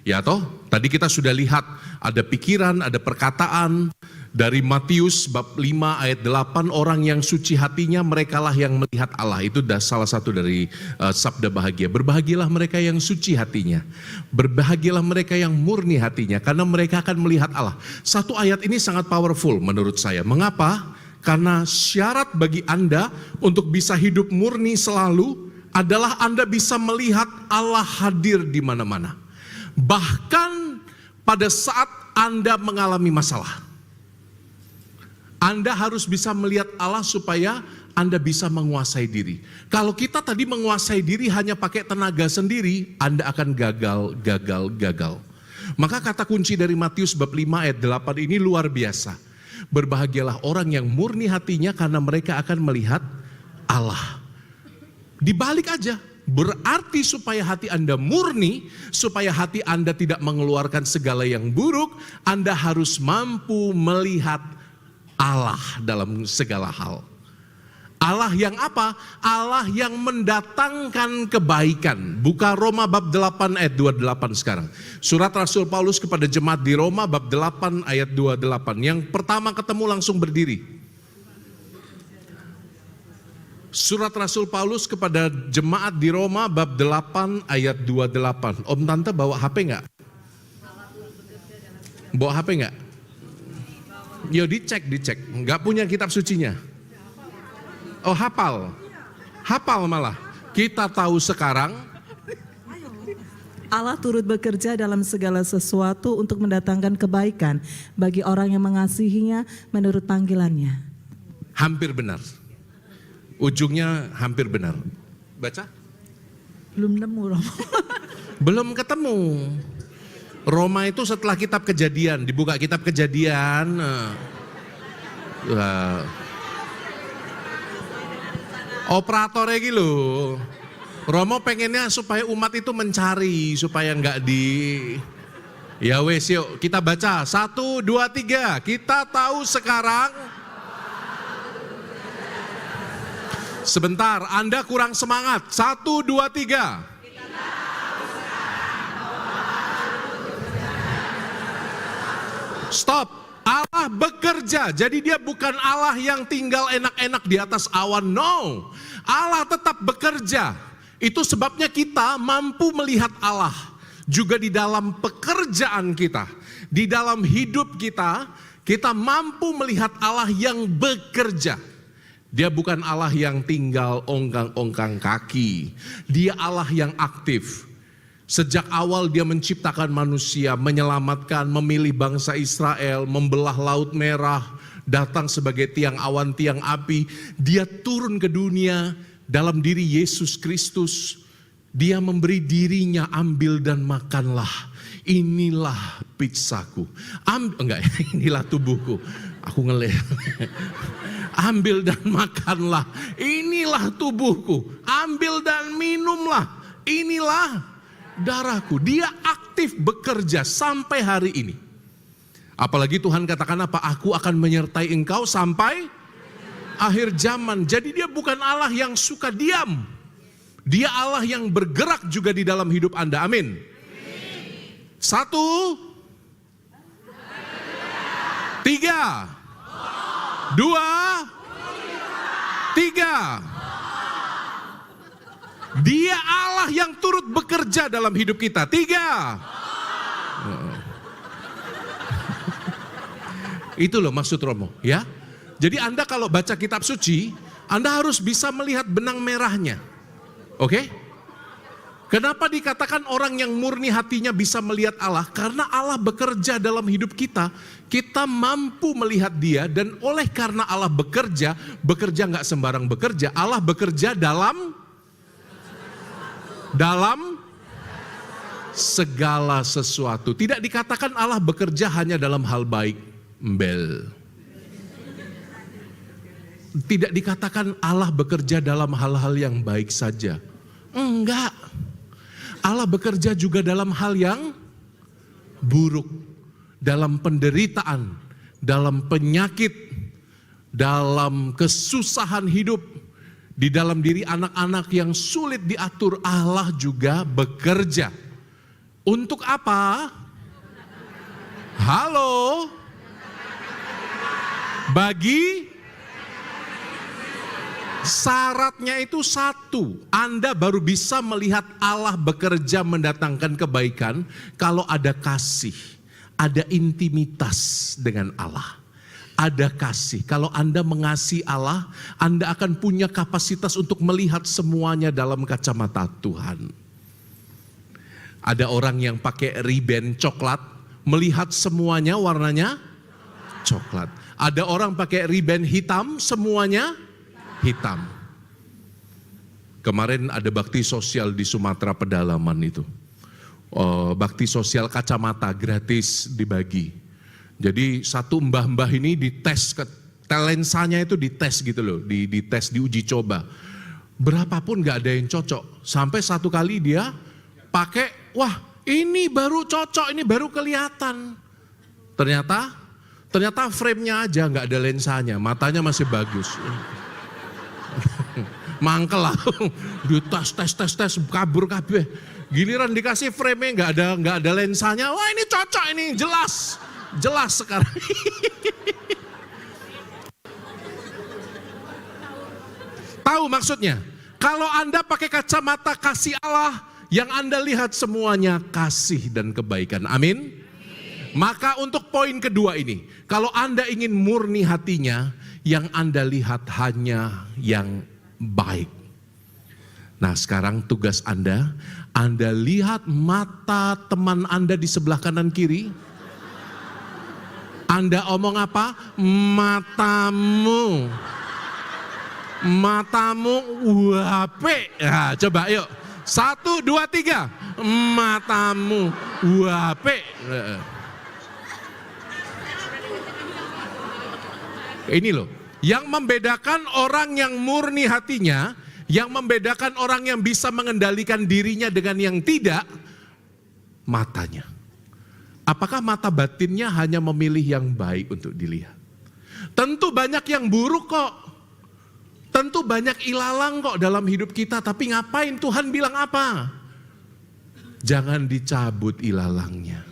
Ya toh, tadi kita sudah lihat ada pikiran, ada perkataan dari Matius bab 5 ayat 8, orang yang suci hatinya merekalah yang melihat Allah. Itu salah satu dari sabda bahagia. Berbahagialah mereka yang suci hatinya. Berbahagialah mereka yang murni hatinya karena mereka akan melihat Allah. Satu ayat ini sangat powerful menurut saya. Mengapa? Karena syarat bagi Anda untuk bisa hidup murni selalu adalah Anda bisa melihat Allah hadir di mana-mana. Bahkan pada saat Anda mengalami masalah, Anda harus bisa melihat Allah supaya Anda bisa menguasai diri. Kalau kita tadi menguasai diri hanya pakai tenaga sendiri, Anda akan gagal. Maka kata kunci dari Matius bab 5 ayat 8 ini luar biasa. Berbahagialah orang yang murni hatinya karena mereka akan melihat Allah. Dibalik aja. Berarti supaya hati Anda murni, supaya hati Anda tidak mengeluarkan segala yang buruk, Anda harus mampu melihat Allah dalam segala hal. Allah yang apa? Allah yang mendatangkan kebaikan. Buka Roma bab 8 ayat 28 sekarang. Surat Rasul Paulus kepada jemaat di Roma bab 8 ayat 28. Yang pertama ketemu langsung berdiri. Surat Rasul Paulus kepada jemaat di Roma bab 8 ayat 28. Om Tante bawa HP enggak? Bawa HP enggak? Yo dicek. Enggak punya kitab sucinya. Oh hafal malah. Kita tahu sekarang Allah turut bekerja dalam segala sesuatu untuk mendatangkan kebaikan bagi orang yang mengasihinya menurut panggilannya. hampir benar. Ujungnya hampir benar. Baca? Belum nemu Romo. Belum ketemu. Roma itu setelah kitab Kejadian, dibuka kitab Kejadian. Operatornya gitu loh. Romo pengennya supaya umat itu mencari, supaya enggak ya wes yuk kita baca 1, 2, 3. Kita tahu sekarang. Sebentar, Anda kurang semangat. 1, 2, 3. Stop. Allah bekerja, jadi dia bukan Allah yang tinggal enak-enak di atas awan, no. Allah tetap bekerja. Itu sebabnya kita mampu melihat Allah juga di dalam pekerjaan kita. Di dalam hidup kita, kita mampu melihat Allah yang bekerja. Dia bukan Allah yang tinggal ongkang-ongkang kaki. Dia Allah yang aktif. Sejak awal dia menciptakan manusia, menyelamatkan, memilih bangsa Israel, membelah Laut Merah, datang sebagai tiang awan, tiang api. Dia turun ke dunia dalam diri Yesus Kristus. Dia memberi dirinya, ambil dan makanlah. Inilah pizzaku. Inilah tubuhku. Aku ngeleh. Ambil dan makanlah. Inilah tubuhku. Ambil dan minumlah. Inilah darahku. Dia aktif bekerja sampai hari ini. Apalagi Tuhan katakan apa? Aku akan menyertai engkau sampai akhir zaman. Jadi dia bukan Allah yang suka diam. Dia Allah yang bergerak juga di dalam hidup Anda. Amin. 1, 3, 2, 3. Dia Allah yang turut bekerja dalam hidup kita. 3. Itu loh maksud Romo, ya. Jadi Anda kalau baca kitab suci, Anda harus bisa melihat benang merahnya. Oke? Kenapa dikatakan orang yang murni hatinya bisa melihat Allah? Karena Allah bekerja dalam hidup kita. Kita mampu melihat dia, dan oleh karena Allah bekerja nggak sembarang bekerja. Allah bekerja dalam segala sesuatu. Tidak dikatakan Allah bekerja hanya dalam hal baik. Tidak dikatakan Allah bekerja dalam hal-hal yang baik saja. Enggak. Allah bekerja juga dalam hal yang buruk. Dalam penderitaan, dalam penyakit, dalam kesusahan hidup. Di dalam diri anak-anak yang sulit diatur, Allah juga bekerja. Untuk apa? Halo? Bagi syaratnya itu satu. Anda baru bisa melihat Allah bekerja mendatangkan kebaikan kalau ada kasih, ada intimitas dengan Allah. Ada kasih. Kalau Anda mengasihi Allah, Anda akan punya kapasitas untuk melihat semuanya dalam kacamata Tuhan. Ada orang yang pakai ribbon coklat, melihat semuanya warnanya coklat. Ada orang pakai ribbon hitam, semuanya hitam. Kemarin ada bakti sosial di Sumatera Pedalaman itu. Bakti sosial kacamata gratis dibagi. Jadi satu mbah-mbah ini dites, lensanya itu dites gitu loh, dites, diuji coba. Berapapun gak ada yang cocok. Sampai satu kali dia pakai, wah ini baru cocok, ini baru kelihatan. Ternyata frame-nya aja gak ada lensanya, matanya masih bagus. Mangkel lah. Dia tes, kabur kabeh. Giliran dikasih frame-nya nggak ada lensanya. Wah ini cocok ini, jelas sekarang. Tahu maksudnya? Kalau Anda pakai kacamata kasih Allah, yang Anda lihat semuanya kasih dan kebaikan. Amin. Maka untuk poin kedua ini, kalau Anda ingin murni hatinya, yang Anda lihat hanya yang baik. Nah sekarang tugas Anda lihat mata teman Anda di sebelah kanan kiri. Anda omong apa? Matamu wape. Nah, coba yuk. 1, 2, 3. Matamu wape. Ini loh, yang membedakan orang yang murni hatinya, yang membedakan orang yang bisa mengendalikan dirinya dengan yang tidak, matanya. Apakah mata batinnya hanya memilih yang baik untuk dilihat? Tentu banyak yang buruk kok. Tentu banyak ilalang kok dalam hidup kita, tapi ngapain Tuhan bilang apa? Jangan dicabut ilalangnya.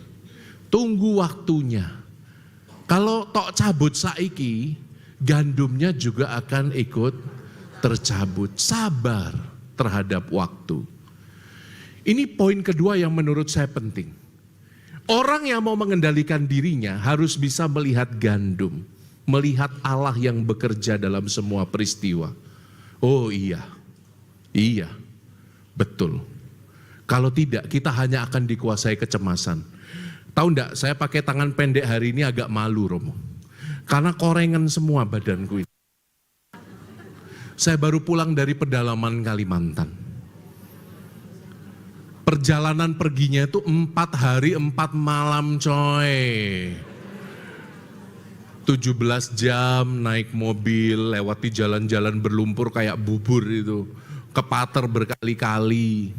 Tunggu waktunya. Kalau tok cabut saiki, gandumnya juga akan ikut tercabut. Sabar terhadap waktu. Ini poin kedua yang menurut saya penting. Orang yang mau mengendalikan dirinya harus bisa melihat gandum. Melihat Allah yang bekerja dalam semua peristiwa. Oh iya, betul. Kalau tidak, kita hanya akan dikuasai kecemasan. Tahu enggak, saya pakai tangan pendek hari ini agak malu Romo. Karena korengan semua badanku ini. Saya baru pulang dari pedalaman Kalimantan. Perjalanan perginya itu 4 hari 4 malam coy. 17 jam naik mobil, lewati jalan-jalan berlumpur kayak bubur itu. Kepater berkali-kali.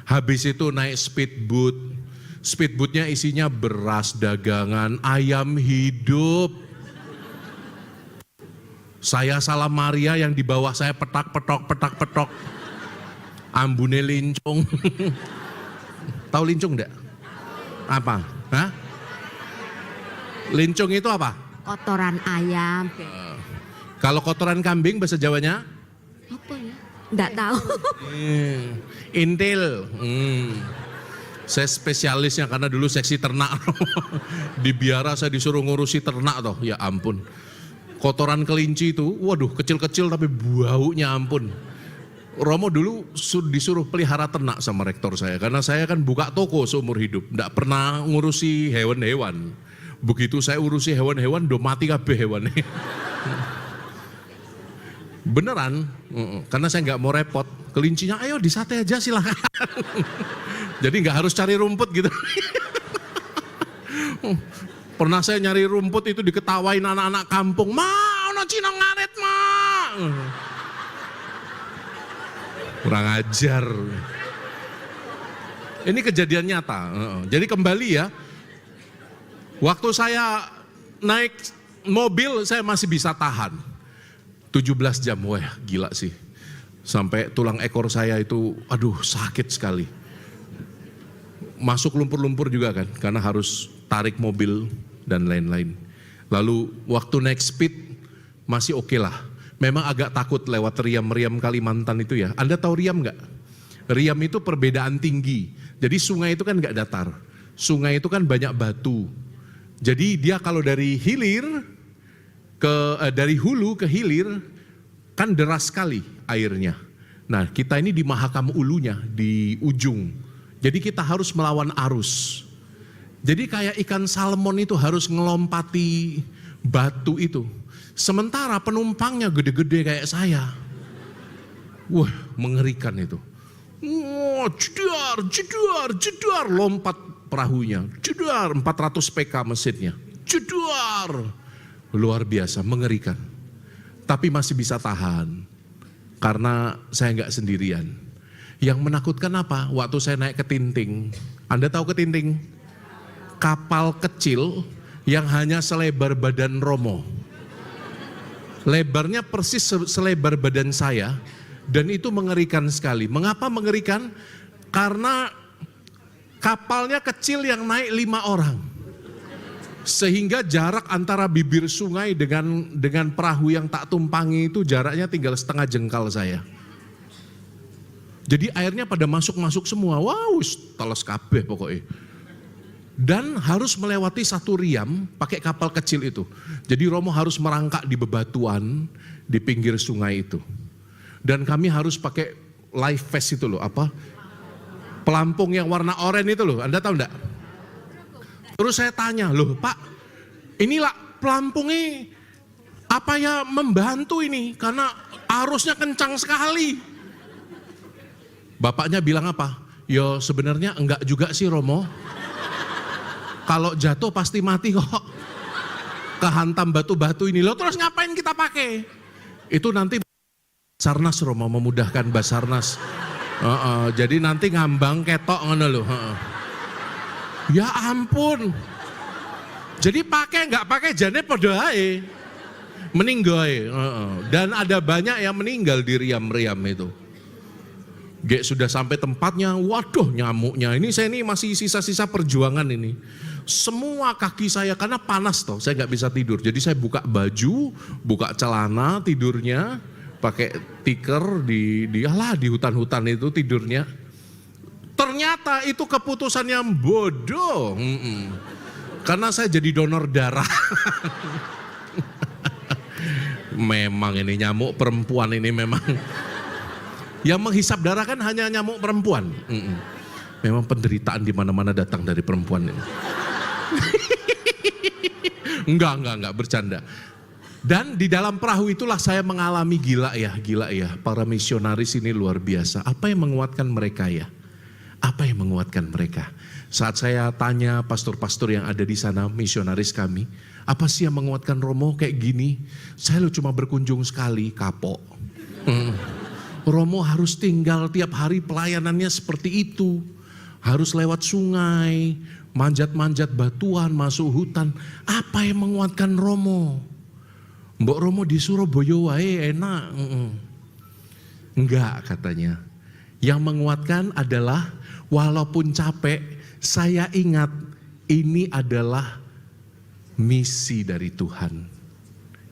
Habis itu naik speedboat. Speedboatnya isinya beras dagangan, ayam hidup. Saya salam Maria yang di bawah saya petak. Ambune lincung. Tahu lincung enggak? Apa? Hah? Lincung itu apa? Kotoran ayam. Kalau kotoran kambing bahasa Jawanya? Apa ya? Enggak tahu. Intil. Saya spesialisnya karena dulu seksi ternak. Di biara saya disuruh ngurusi ternak toh. Ya ampun. Kotoran kelinci itu, waduh kecil-kecil tapi baunya ampun. Romo dulu disuruh pelihara ternak sama rektor saya. Karena saya kan buka toko seumur hidup. Enggak pernah ngurusi hewan-hewan. Begitu saya urusi hewan-hewan, do mati kabeh hewannya. Beneran, karena saya nggak mau repot. Kelincinya, ayo disate aja silakan. Jadi nggak harus cari rumput gitu. Pernah saya nyari rumput itu diketawain anak-anak kampung. Ma, ono Cina ngaret ma. Kurang ajar. Ini kejadian nyata. Jadi kembali ya. Waktu saya naik mobil saya masih bisa tahan. 17 jam, wah gila sih. Sampai tulang ekor saya itu, aduh sakit sekali. Masuk lumpur-lumpur juga kan, karena harus tarik mobil dan lain-lain. Lalu waktu naik speed masih oke lah. Memang agak takut lewat Riam Kalimantan itu ya. Anda tahu Riam nggak? Riam itu perbedaan tinggi. Jadi sungai itu kan nggak datar. Sungai itu kan banyak batu. Jadi dia kalau dari dari hulu ke hilir kan deras sekali airnya. Nah kita ini di Mahakam Ulunya di ujung. Jadi kita harus melawan arus. Jadi kayak ikan salmon itu harus ngelompati batu itu. Sementara penumpangnya gede-gede kayak saya. Wah mengerikan itu. Wah jedar, lompat perahunya. Jedar, 400 PK mesinnya. Jedar. Luar biasa, mengerikan. Tapi masih bisa tahan. Karena saya nggak sendirian. Yang menakutkan apa? Waktu saya naik ke Tinting. Anda tahu ke Tinting? Kapal kecil yang hanya selebar badan Romo. Lebarnya persis selebar badan saya. Dan itu mengerikan sekali. Mengapa mengerikan? Karena kapalnya kecil yang naik 5 orang. Sehingga jarak antara bibir sungai dengan perahu yang tak tumpangi itu jaraknya tinggal setengah jengkal saya. Jadi airnya pada masuk semua. Wow, teles kabeh pokoknya. Dan harus melewati satu riam pakai kapal kecil itu. Jadi Romo harus merangkak di bebatuan di pinggir sungai itu. Dan kami harus pakai life vest itu loh, apa? Pelampung yang warna oranye itu loh, Anda tahu enggak? Terus saya tanya, loh Pak, inilah pelampungnya apa ya membantu ini? Karena arusnya kencang sekali. Bapaknya bilang apa? Ya sebenarnya enggak juga sih Romo. Kalau jatuh pasti mati kok. Kehantam batu-batu ini. Loh terus ngapain kita pakai? Itu nanti Basarnas Romo, memudahkan Basarnas. Jadi nanti ngambang ketok ngono loh. Ya ampun. Jadi pakai nggak pakai jane padha ae. Meninggal. Dan ada banyak yang meninggal di riam-riam itu. Sudah sampai tempatnya, waduh nyamuknya. Ini masih sisa-sisa perjuangan ini. Semua kaki saya karena panas toh, saya nggak bisa tidur. Jadi saya buka baju, buka celana tidurnya, pakai tikar di hutan-hutan itu tidurnya. Ternyata itu keputusan yang bodoh. Karena saya jadi donor darah. Memang ini nyamuk perempuan ini memang. Yang menghisap darah kan hanya nyamuk perempuan. Memang penderitaan di mana-mana datang dari perempuan ini. Enggak, bercanda. Dan di dalam perahu itulah saya mengalami gila ya. Para misionaris ini luar biasa. Apa yang menguatkan mereka ya? Apa yang menguatkan mereka? Saat saya tanya pastor-pastor yang ada di sana, misionaris kami, apa sih yang menguatkan Romo kayak gini? Saya cuma berkunjung sekali, kapok. Romo harus tinggal tiap hari pelayanannya seperti itu. Harus lewat sungai, manjat-manjat batuan, masuk hutan. Apa yang menguatkan Romo? Mbok Romo di Surabaya wae enak. Enggak katanya. Yang menguatkan adalah walaupun capek, saya ingat ini adalah misi dari Tuhan.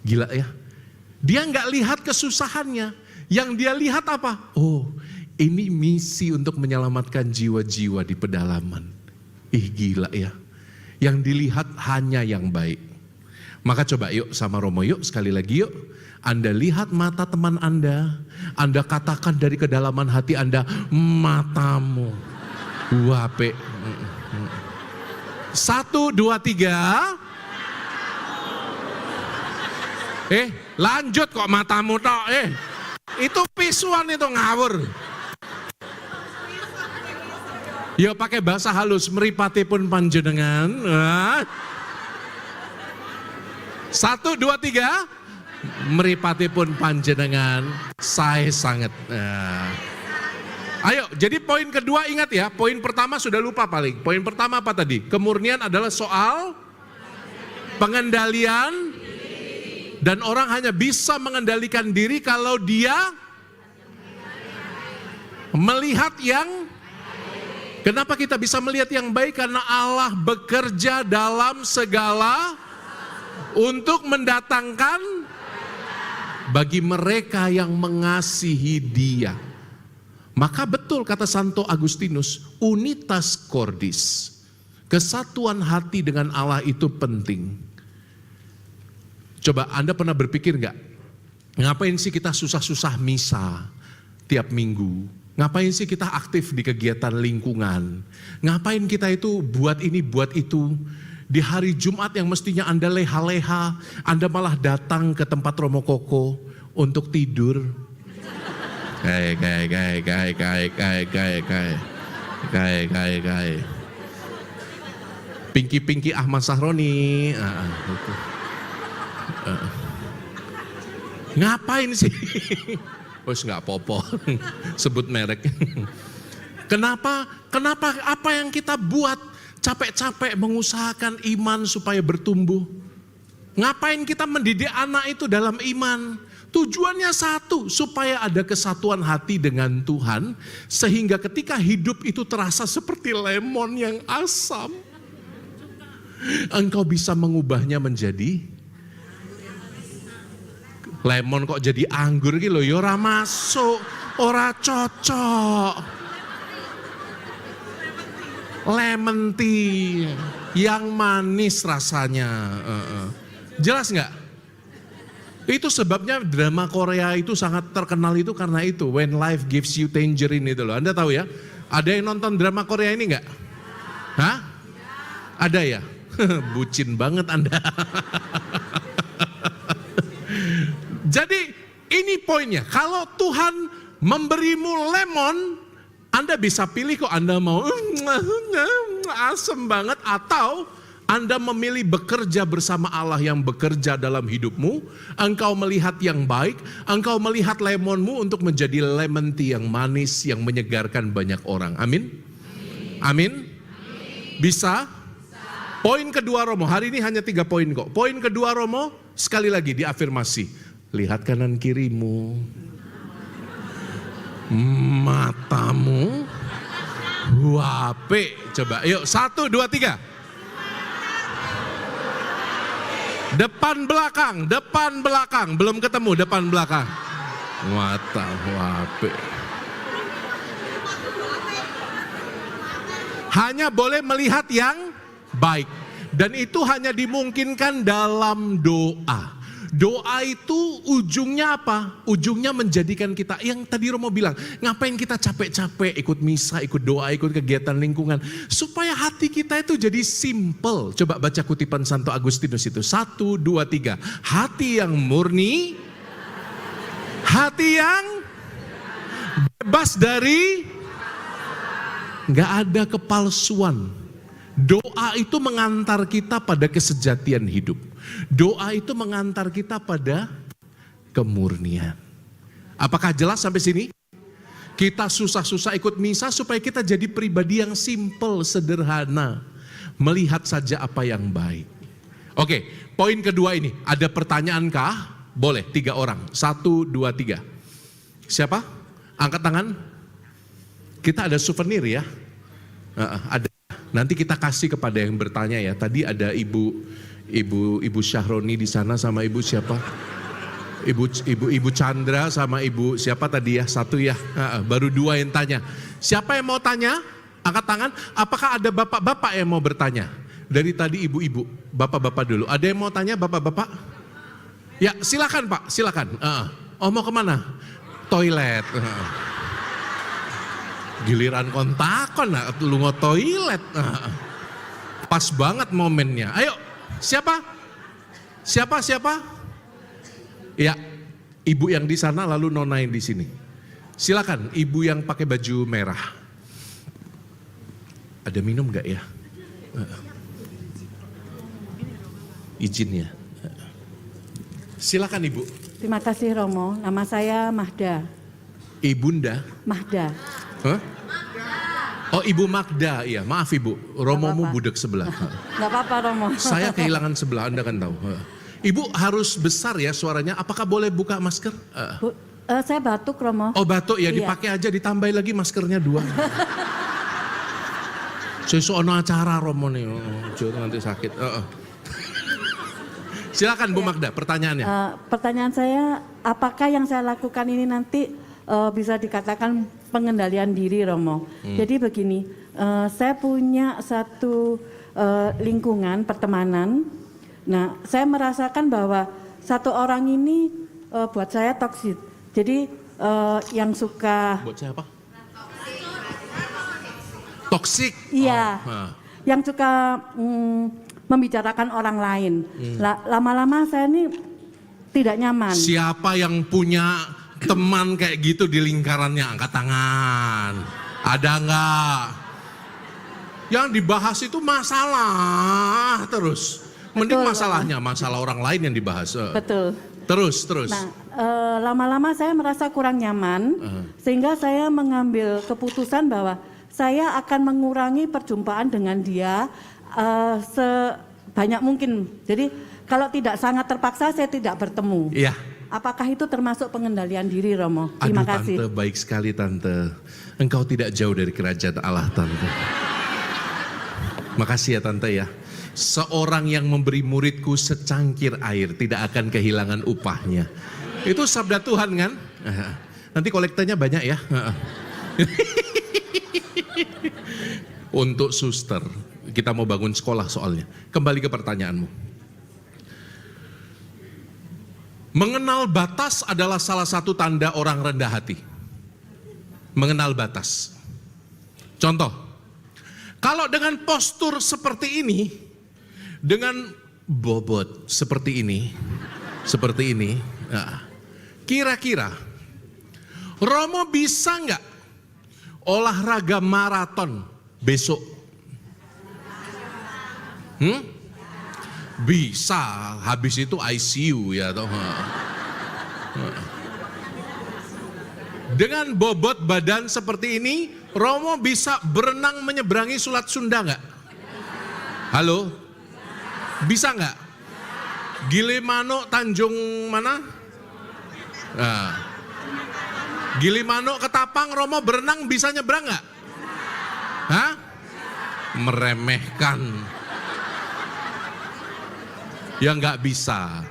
Gila ya. Dia enggak lihat kesusahannya. Yang dia lihat apa? Oh, ini misi untuk menyelamatkan jiwa-jiwa di pedalaman. Ih gila ya. Yang dilihat hanya yang baik. Maka coba yuk sama Romo yuk sekali lagi yuk. Anda lihat mata teman Anda katakan dari kedalaman hati Anda, matamu wape. 1, 2, 3. Lanjut kok matamu tok. Itu pisuan itu ngawur. Yo pakai bahasa halus, meripatipun panjenengan. 1, 2, 3. Meripatipun panjenengan, saya sangat. Ayo, jadi poin kedua ingat ya. Poin pertama sudah lupa paling. Poin pertama apa tadi? Kemurnian adalah soal pengendalian. Dan orang hanya bisa mengendalikan diri kalau dia melihat yang. Kenapa kita bisa melihat yang baik? Karena Allah bekerja dalam segala untuk mendatangkan bagi mereka yang mengasihi Dia. Maka betul kata Santo Agustinus, unitas cordis. Kesatuan hati dengan Allah itu penting. Coba Anda pernah berpikir nggak? Ngapain sih kita susah-susah misa tiap minggu? Ngapain sih kita aktif di kegiatan lingkungan? Ngapain kita itu buat ini, buat itu? Di hari Jumat yang mestinya Anda leha-leha, Anda malah datang ke tempat Romo Koko untuk tidur. Pinky Ahmad Sahroni. Ngapain sih? Bos nggak popo, sebut merek. Kenapa apa yang kita buat capek-capek mengusahakan iman supaya bertumbuh? Ngapain kita mendidik anak itu dalam iman Tujuannya satu, supaya ada kesatuan hati dengan Tuhan, sehingga ketika hidup itu terasa seperti lemon yang asam, engkau bisa mengubahnya menjadi lemon kok jadi anggur gitu loh, ya ora masuk, ora cocok. Lemon tea yang manis rasanya. Jelas nggak? Itu sebabnya drama Korea itu sangat terkenal itu karena itu, When Life Gives You Tangerine itu loh. Anda tahu ya? Ada yang nonton drama Korea ini nggak? Hah? Ada ya? Bucin banget Anda. Jadi ini poinnya, kalau Tuhan memberimu lemon, Anda bisa pilih kok Anda mau asem banget, atau Anda memilih bekerja bersama Allah yang bekerja dalam hidupmu. Engkau melihat yang baik, engkau melihat lemonmu untuk menjadi lemon tea yang manis, yang menyegarkan banyak orang. Amin? Amin? Bisa? Poin kedua Romo, hari ini hanya 3 poin kok. Poin kedua Romo, sekali lagi diafirmasi. Lihat kanan kirimu, matamu, wape. Coba, yuk 1, 2, 3. Depan belakang, belum ketemu depan belakang. Mata wape. Hanya boleh melihat yang baik. Dan itu hanya dimungkinkan dalam doa. Doa itu ujungnya apa? Ujungnya menjadikan kita, yang tadi Romo bilang, ngapain kita capek-capek ikut misa, ikut doa, ikut kegiatan lingkungan. Supaya hati kita itu jadi simple. Coba baca kutipan Santo Agustinus itu. 1, 2, 3. Hati yang murni, hati yang bebas dari, gak ada kepalsuan. Doa itu mengantar kita pada kesejatian hidup. Doa itu mengantar kita pada kemurnian. Apakah jelas sampai sini? Kita susah-susah ikut misa supaya kita jadi pribadi yang simple, sederhana. Melihat saja apa yang baik. Oke, poin kedua ini. Ada pertanyaankah? Boleh, 3 orang. 1, 2, 3. Siapa? Angkat tangan. Kita ada souvenir ya. Ada. Nanti kita kasih kepada yang bertanya ya. Tadi ada Ibu Syahroni di sana sama Ibu siapa? Ibu Chandra sama Ibu siapa tadi ya? 1 ya. Baru 2 yang tanya. Siapa yang mau tanya? Angkat tangan. Apakah ada bapak-bapak yang mau bertanya? Dari tadi ibu-ibu, bapak-bapak dulu. Ada yang mau tanya bapak-bapak? Ya silakan Pak, silakan. Oh mau kemana? Toilet. Giliran kontakon, lu toilet. Pas banget momennya. Ayo, siapa? Ya, ibu yang di sana lalu nona yang di sini. Silakan, ibu yang pakai baju merah. Ada minum nggak ya? Izin ya. Silakan ibu. Terima kasih Romo, nama saya Mahda. Ibunda? Mahda. Hah? Oh Ibu Magda, iya maaf Ibu, Romomu budek sebelah. Gak apa-apa Romo. Saya kehilangan sebelah, Anda kan tahu. Ibu harus besar ya suaranya, apakah boleh buka masker? Saya batuk Romo. Oh batuk ya, Iya. dipakai aja, ditambahin lagi maskernya 2. Sesuatu acara Romo nih, nanti sakit. Silakan Bu Magda, pertanyaannya. Pertanyaan saya, apakah yang saya lakukan ini nanti bisa dikatakan pengendalian diri Romo? Jadi begini, saya punya satu lingkungan pertemanan. Nah, saya merasakan bahwa satu orang ini buat saya toksik. Jadi yang suka. Buat saya apa? Toksik. Iya. Yang suka membicarakan orang lain. Lama-lama saya ini tidak nyaman. Siapa yang punya teman kayak gitu di lingkarannya? Angkat tangan. Ada enggak? Yang dibahas itu masalah terus. Mending Betul, masalahnya, masalah orang lain yang dibahas. Betul. Terus. Nah, lama-lama saya merasa kurang nyaman, sehingga saya mengambil keputusan bahwa saya akan mengurangi perjumpaan dengan dia sebanyak mungkin. Jadi kalau tidak sangat terpaksa saya tidak bertemu. Iya. Apakah itu termasuk pengendalian diri, Romo? Terima Aduh kasih. Tante, baik sekali Tante. Engkau tidak jauh dari kerajaan Allah Tante. Makasih ya Tante ya. Seorang yang memberi muridku secangkir air tidak akan kehilangan upahnya. Itu sabda Tuhan kan? Nanti kolektanya banyak ya. Untuk suster, kita mau bangun sekolah soalnya. Kembali ke pertanyaanmu. Mengenal batas adalah salah satu tanda orang rendah hati. Mengenal batas. Contoh, kalau dengan postur seperti ini, dengan bobot seperti ini, nah, kira-kira Romo bisa nggak olahraga maraton besok? Bisa, habis itu ICU ya toh. Dengan bobot badan seperti ini, Romo bisa berenang menyeberangi Selat Sunda nggak? Halo? Bisa nggak? Gilimanuk Tanjung mana? Nah. Gilimanuk ke Tapang, Romo berenang bisa nyebrang nggak? Hah? Meremehkan. Ya nggak bisa.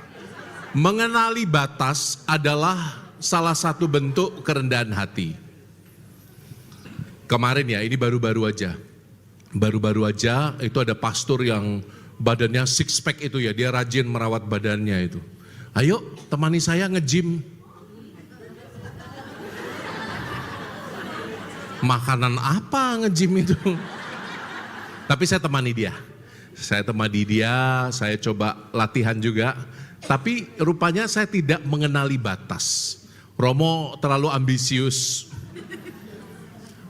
Mengenali batas adalah salah satu bentuk kerendahan hati. Kemarin ya, ini baru-baru aja. Baru-baru aja itu ada pastor yang badannya six pack itu ya, dia rajin merawat badannya itu. Ayo temani saya nge-gym. Makanan apa nge-gym itu? Tapi saya temani dia. Saya coba latihan juga. Tapi rupanya saya tidak mengenali batas. Romo terlalu ambisius.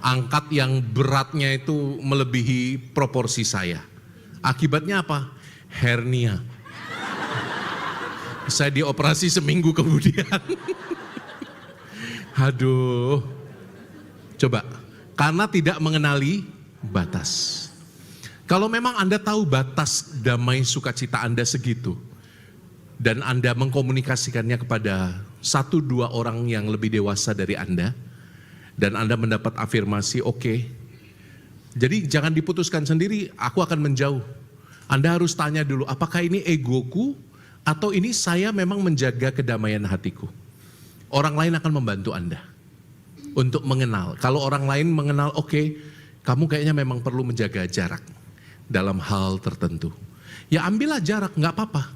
Angkat yang beratnya itu melebihi proporsi saya. Akibatnya apa? Hernia. Saya dioperasi seminggu kemudian. Aduh. Coba, karena tidak mengenali batas. Kalau memang Anda tahu batas damai sukacita Anda segitu, dan Anda mengkomunikasikannya kepada 1-2 orang yang lebih dewasa dari Anda, dan Anda mendapat afirmasi, oke. Jadi jangan diputuskan sendiri, aku akan menjauh. Anda harus tanya dulu, apakah ini egoku, atau ini saya memang menjaga kedamaian hatiku. Orang lain akan membantu Anda untuk mengenal. Kalau orang lain mengenal, oke, kamu kayaknya memang perlu menjaga jarak dalam hal tertentu. Ya ambillah jarak, nggak apa-apa.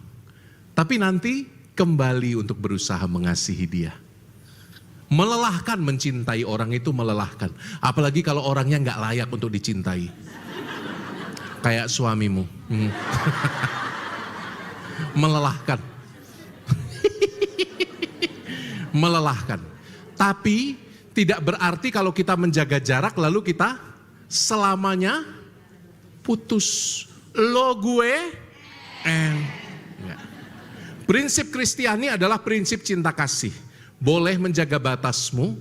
Tapi nanti kembali untuk berusaha mengasihi dia. Melelahkan mencintai orang itu melelahkan. Apalagi kalau orangnya nggak layak untuk dicintai. Kayak suamimu. Melelahkan. Melelahkan. Tapi tidak berarti kalau kita menjaga jarak lalu kita selamanya putus. Lo gue enggak. Prinsip Kristiani adalah prinsip cinta kasih. Boleh menjaga batasmu,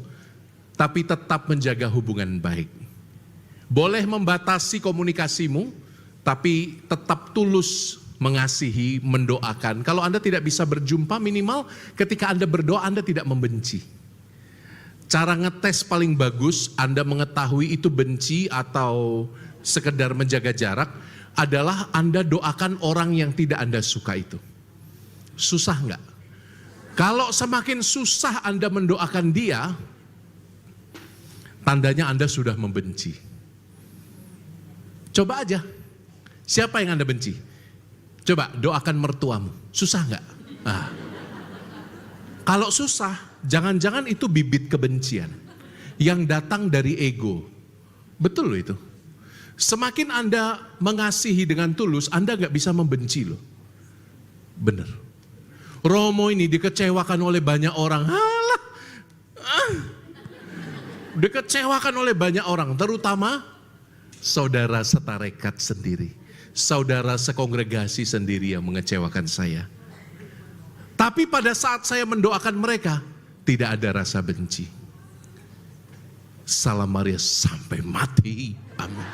tapi tetap menjaga hubungan baik. Boleh membatasi komunikasimu, tapi tetap tulus mengasihi, mendoakan. Kalau Anda tidak bisa berjumpa, minimal ketika Anda berdoa, Anda tidak membenci. Cara ngetes paling bagus, Anda mengetahui itu benci atau sekedar menjaga jarak, adalah Anda doakan orang yang tidak Anda suka itu. Susah nggak? Kalau semakin susah Anda mendoakan dia, tandanya Anda sudah membenci. Coba aja, siapa yang Anda benci? Coba doakan mertuamu, susah nggak? Nah. Kalau susah, jangan-jangan itu bibit kebencian yang datang dari ego. Betul loh itu. Semakin Anda mengasihi dengan tulus, Anda nggak bisa membenci loh. Bener. Romo ini dikecewakan oleh banyak orang. Dikecewakan oleh banyak orang, terutama saudara setarekat sendiri. Saudara sekongregasi sendiri yang mengecewakan saya. Tapi pada saat saya mendoakan mereka, tidak ada rasa benci. Salam Maria sampai mati. Amin.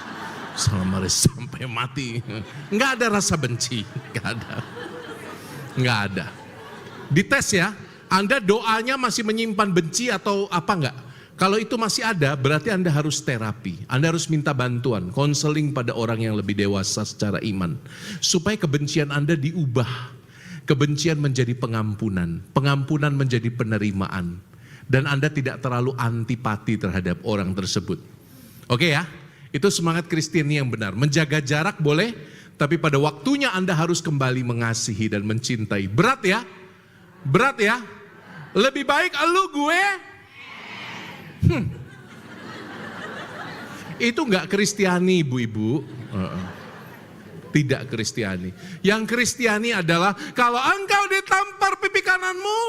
Salam Maria sampai mati. Enggak ada rasa benci. Enggak ada. Enggak ada. Dites ya, Anda doanya masih menyimpan benci atau apa enggak? Kalau itu masih ada, berarti Anda harus terapi. Anda harus minta bantuan, konseling pada orang yang lebih dewasa secara iman. Supaya kebencian Anda diubah. Kebencian menjadi pengampunan. Pengampunan menjadi penerimaan. Dan Anda tidak terlalu antipati terhadap orang tersebut. Oke ya? Itu semangat Kristiani yang benar. Menjaga jarak boleh, tapi pada waktunya Anda harus kembali mengasihi dan mencintai. Berat ya? Berat ya? Lebih baik elu gue. Itu enggak Kristiani, ibu-ibu. Tidak Kristiani. Yang Kristiani adalah kalau engkau ditampar pipi kananmu.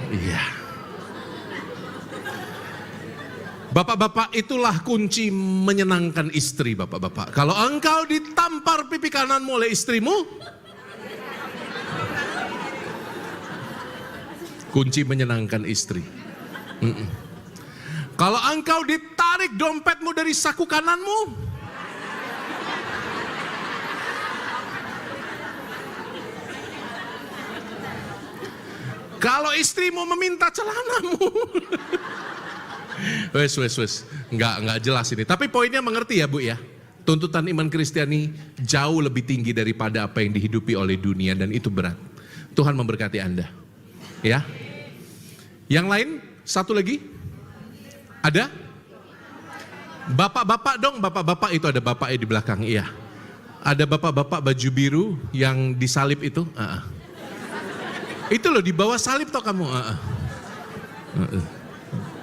Iya. Bapak-bapak, itulah kunci menyenangkan istri, bapak-bapak. Kalau engkau ditampar pipi kananmu oleh istrimu, kunci menyenangkan istri. Kalau engkau ditarik dompetmu dari saku kananmu, kalau istrimu meminta celanamu, wes, nggak jelas ini. Tapi poinnya mengerti ya Bu ya. Tuntutan iman Kristiani jauh lebih tinggi daripada apa yang dihidupi oleh dunia dan itu berat. Tuhan memberkati Anda. Ya. Yang lain? Satu lagi? Ada? Bapak-bapak dong, bapak-bapak itu ada bapaknya di belakang, iya. Ada bapak-bapak baju biru yang disalib itu? Itu loh di bawah salib toh kamu?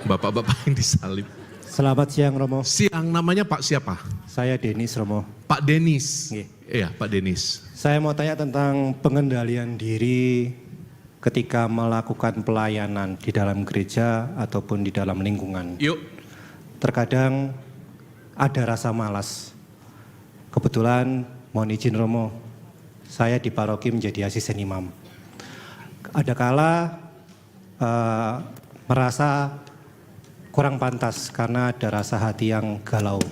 Bapak-bapak yang disalib. Selamat siang Romo. Siang, namanya Pak siapa? Saya Denis Romo. Pak Denis. Nggih. Iya, Pak Denis. Saya mau tanya tentang pengendalian diri ketika melakukan pelayanan di dalam gereja ataupun di dalam lingkungan. Yuk. Terkadang ada rasa malas. Kebetulan mohon izin Romo, saya di paroki menjadi asisten imam. Ada kala merasa kurang pantas karena ada rasa hati yang galau.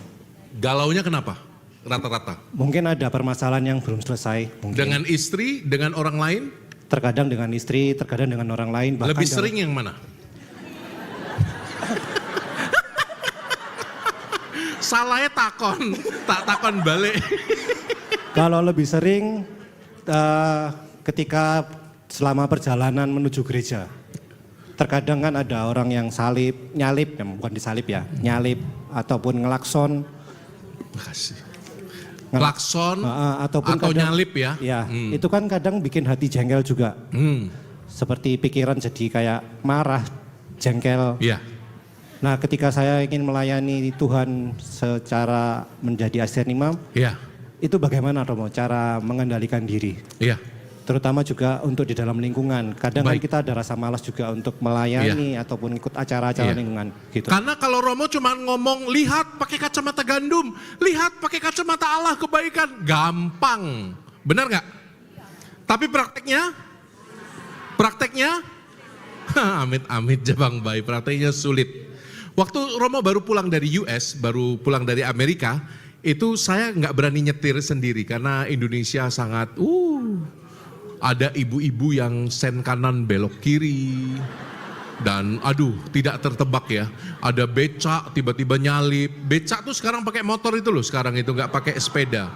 Galaunya kenapa? Rata-rata. Mungkin ada permasalahan yang belum selesai. Mungkin. Dengan istri, dengan orang lain? Terkadang dengan istri, terkadang dengan orang lain. Bahkan lebih sering yang mana? Salahnya takon, tak takon balik. Kalau lebih sering ketika selama perjalanan menuju gereja. Terkadang kan ada orang yang nyalip, bukan disalip ya, nyalip ataupun ngelakson. Makasih. Klakson ataupun atau kadang, nyalip ya? Ya, itu kan kadang bikin hati jengkel juga. Seperti pikiran jadi kayak marah, jengkel. Iya. Nah, ketika saya ingin melayani Tuhan secara menjadi asisten imam, Iya. itu bagaimana Romo cara mengendalikan diri? Iya. Terutama juga untuk di dalam lingkungan. Kadang kan Baik. kita ada rasa malas juga untuk melayani ataupun ikut acara-acara lingkungan gitu. Karena kalau Romo cuma ngomong lihat pakai kacamata gandum, lihat pakai kacamata Allah kebaikan, gampang. Benar nggak? Tapi prakteknya, amit-amit Jabang Bayi, prakteknya sulit. Waktu Romo baru pulang dari US, baru pulang dari Amerika, itu saya nggak berani nyetir sendiri karena Indonesia sangat ada ibu-ibu yang sen kanan belok kiri. Dan aduh tidak tertebak ya. Ada becak tiba-tiba nyalip. Becak tuh sekarang pakai motor itu loh sekarang itu nggak pakai sepeda.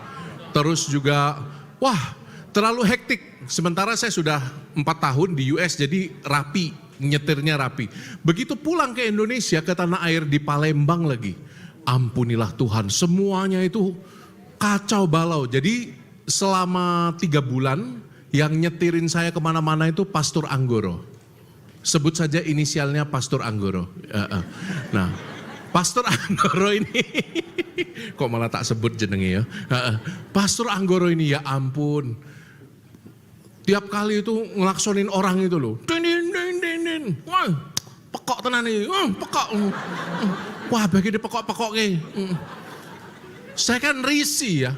Terus juga wah terlalu hektik. Sementara saya sudah 4 tahun di US jadi rapi. Nyetirnya rapi. Begitu pulang ke Indonesia ke tanah air di Palembang lagi. Ampunilah Tuhan semuanya itu kacau balau. Jadi selama 3 bulan yang nyetirin saya kemana-mana itu Pastor Anggoro. Sebut saja inisialnya Pastor Anggoro. Nah, Pastor Anggoro ini, kok malah tak sebut jenenge ya. Pastor Anggoro ini ya ampun. Tiap kali itu ngelaksonin orang itu loh. Din. Wah, pekok tenan nih. Pekok. Wah, bagi di pekok-pekok nih. Saya kan risih ya.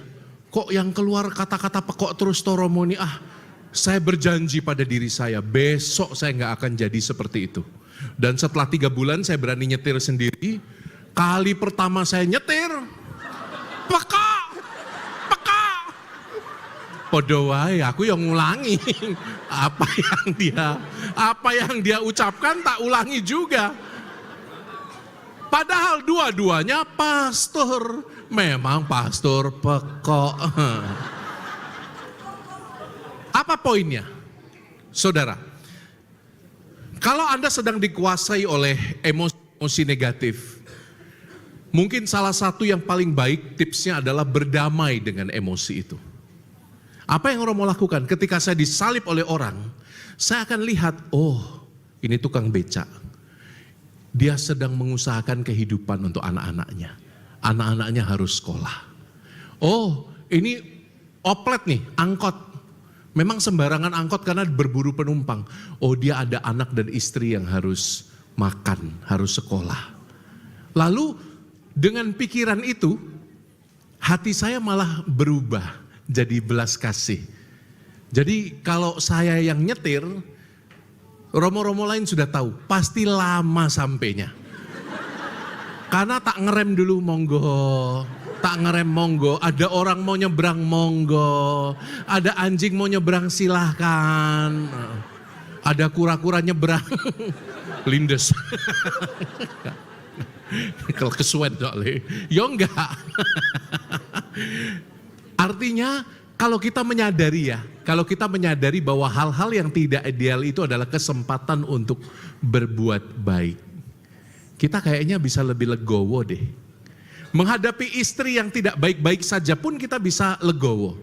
Kok yang keluar kata-kata pekok terus Romo ini saya berjanji pada diri saya, besok saya nggak akan jadi seperti itu. Dan setelah 3 bulan saya berani nyetir sendiri. Kali pertama saya nyetir, peka. Podo wae, aku yang ngulangi apa yang dia ucapkan tak ulangi juga. Padahal dua-duanya pastor, memang pastor pekok. Apa poinnya? Saudara, kalau Anda sedang dikuasai oleh emosi negatif, mungkin salah satu yang paling baik tipsnya adalah berdamai dengan emosi itu. Apa yang Romo lakukan ketika saya disalib oleh orang, saya akan lihat, oh ini tukang becak. Dia sedang mengusahakan kehidupan untuk anak-anaknya. Anak-anaknya harus sekolah. Oh ini oplet nih, angkot. Memang sembarangan angkot karena berburu penumpang. Oh dia ada anak dan istri yang harus makan, harus sekolah. Lalu dengan pikiran itu, hati saya malah berubah jadi belas kasih. Jadi kalau saya yang nyetir, romo-romo lain sudah tahu, pasti lama sampainya. Karena tak ngerem dulu monggo, tak ngerem monggo, ada orang mau nyebrang monggo, ada anjing mau nyebrang silahkan, ada kura-kura nyebrang, lindes. Kalau kesuwen soalnya, ya enggak. Artinya kalau kita menyadari bahwa hal-hal yang tidak ideal itu adalah kesempatan untuk berbuat baik. Kita kayaknya bisa lebih legowo deh. Menghadapi istri yang tidak baik-baik saja pun kita bisa legowo.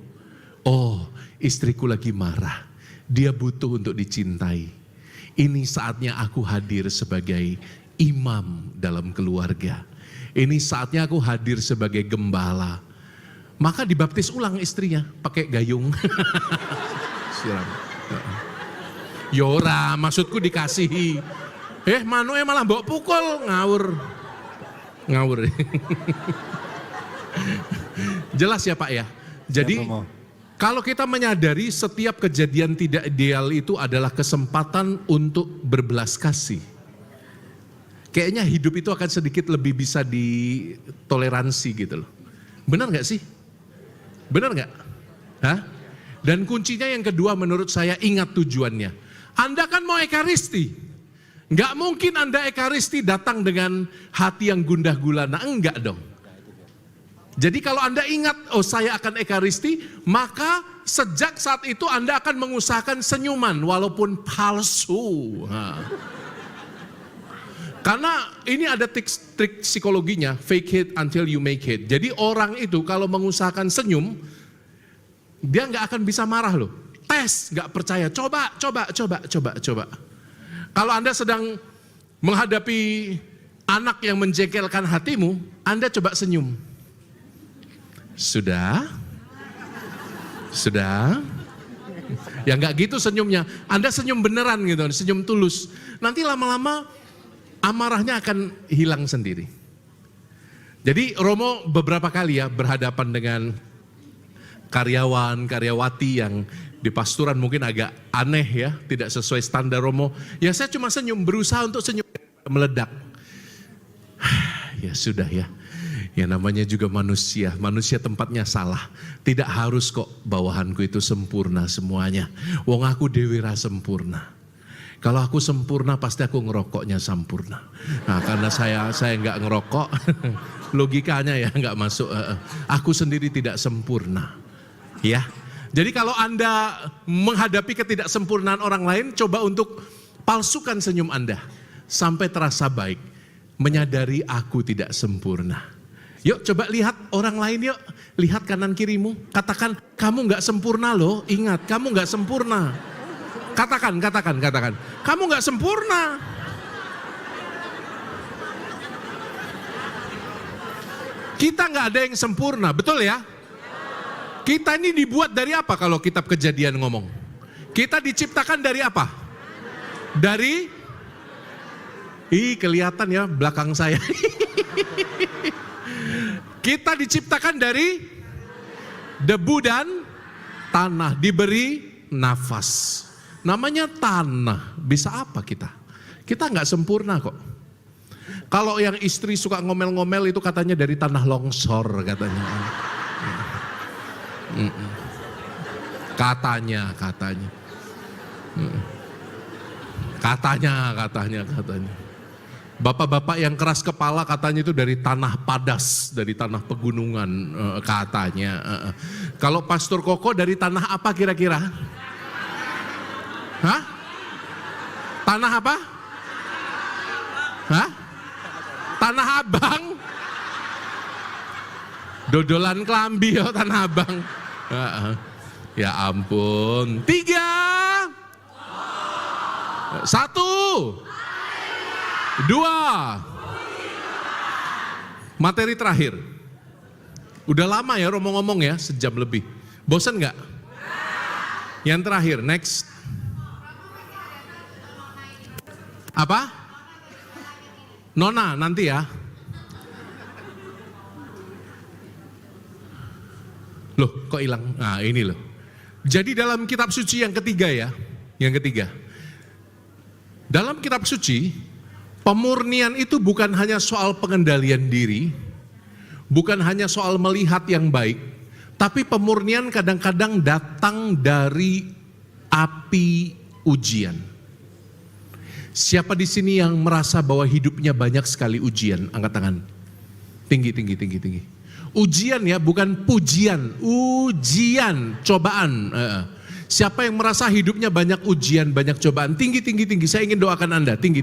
Oh, istriku lagi marah. Dia butuh untuk dicintai. Ini saatnya aku hadir sebagai imam dalam keluarga. Ini saatnya aku hadir sebagai gembala. Maka dibaptis ulang istrinya pakai gayung. Siram. Yora, maksudku dikasihi. Manu malah bawa pukul, ngawur. Jelas ya Pak ya. Jadi kalau kita menyadari setiap kejadian tidak ideal itu adalah kesempatan untuk berbelas kasih. Kayaknya hidup itu akan sedikit lebih bisa ditoleransi gitu loh. Benar gak sih? Benar nggak? Hah? Dan kuncinya yang kedua menurut saya, ingat tujuannya. Anda kan mau ekaristi. Nggak mungkin Anda ekaristi datang dengan hati yang gundah gulana. Enggak dong. Jadi kalau Anda ingat, oh saya akan ekaristi, maka sejak saat itu Anda akan mengusahakan senyuman walaupun palsu. Karena ini ada trik psikologinya, fake it until you make it. Jadi orang itu kalau mengusahakan senyum, dia nggak akan bisa marah loh. Tes, nggak percaya, coba. Kalau Anda sedang menghadapi anak yang menjengkelkan hatimu, Anda coba senyum. Sudah? Ya nggak gitu senyumnya. Anda senyum beneran gitu, senyum tulus. Nanti lama-lama amarahnya akan hilang sendiri. Jadi Romo beberapa kali ya berhadapan dengan karyawati yang di pastoran mungkin agak aneh ya, tidak sesuai standar Romo. Ya saya cuma senyum, berusaha untuk senyum, meledak. Ya sudah ya, ya namanya juga manusia tempatnya salah. Tidak harus kok bawahanku itu sempurna semuanya. Wong aku dewe ra sempurna. Kalau aku sempurna pasti aku ngerokoknya sempurna. Nah karena saya nggak ngerokok, logikanya ya nggak masuk. Aku sendiri tidak sempurna. Ya, jadi kalau Anda menghadapi ketidaksempurnaan orang lain, coba untuk palsukan senyum Anda sampai terasa baik. Menyadari aku tidak sempurna. Yuk coba lihat orang lain yuk, lihat kanan kirimu. Katakan kamu nggak sempurna loh. Ingat kamu nggak sempurna. Katakan. Kamu nggak sempurna. Kita nggak ada yang sempurna, betul ya? Kita ini dibuat dari apa kalau kitab Kejadian ngomong? Kita diciptakan dari apa? Dari? Kelihatan ya belakang saya. Kita diciptakan dari debu dan tanah, diberi nafas. Namanya tanah, bisa apa kita? Kita nggak sempurna kok. Kalau yang istri suka ngomel-ngomel itu katanya dari tanah longsor katanya. Katanya. Katanya. Bapak-bapak yang keras kepala katanya itu dari tanah padas, dari tanah pegunungan katanya. Kalau Pastor Koko dari tanah apa kira-kira? Hah? Tanah apa? Hah? Tanah Abang? Dodolan kelambi ya Tanah Abang. Ya ampun. 3, 1, 2. Materi terakhir. Udah lama ya Romo ngomong ya, sejam lebih. Bosan nggak? Yang terakhir, next. Apa? Nona nanti ya. Loh, kok hilang? Nah, ini loh. Jadi dalam kitab suci yang ketiga ya, dalam kitab suci, pemurnian itu bukan hanya soal pengendalian diri, bukan hanya soal melihat yang baik, tapi pemurnian kadang-kadang datang dari api ujian. Siapa di sini yang merasa bahwa hidupnya banyak sekali ujian? Angkat tangan. Tinggi. Ujian ya, bukan pujian. Ujian, cobaan. Siapa yang merasa hidupnya banyak ujian, banyak cobaan? Tinggi. Saya ingin doakan Anda. Tinggi.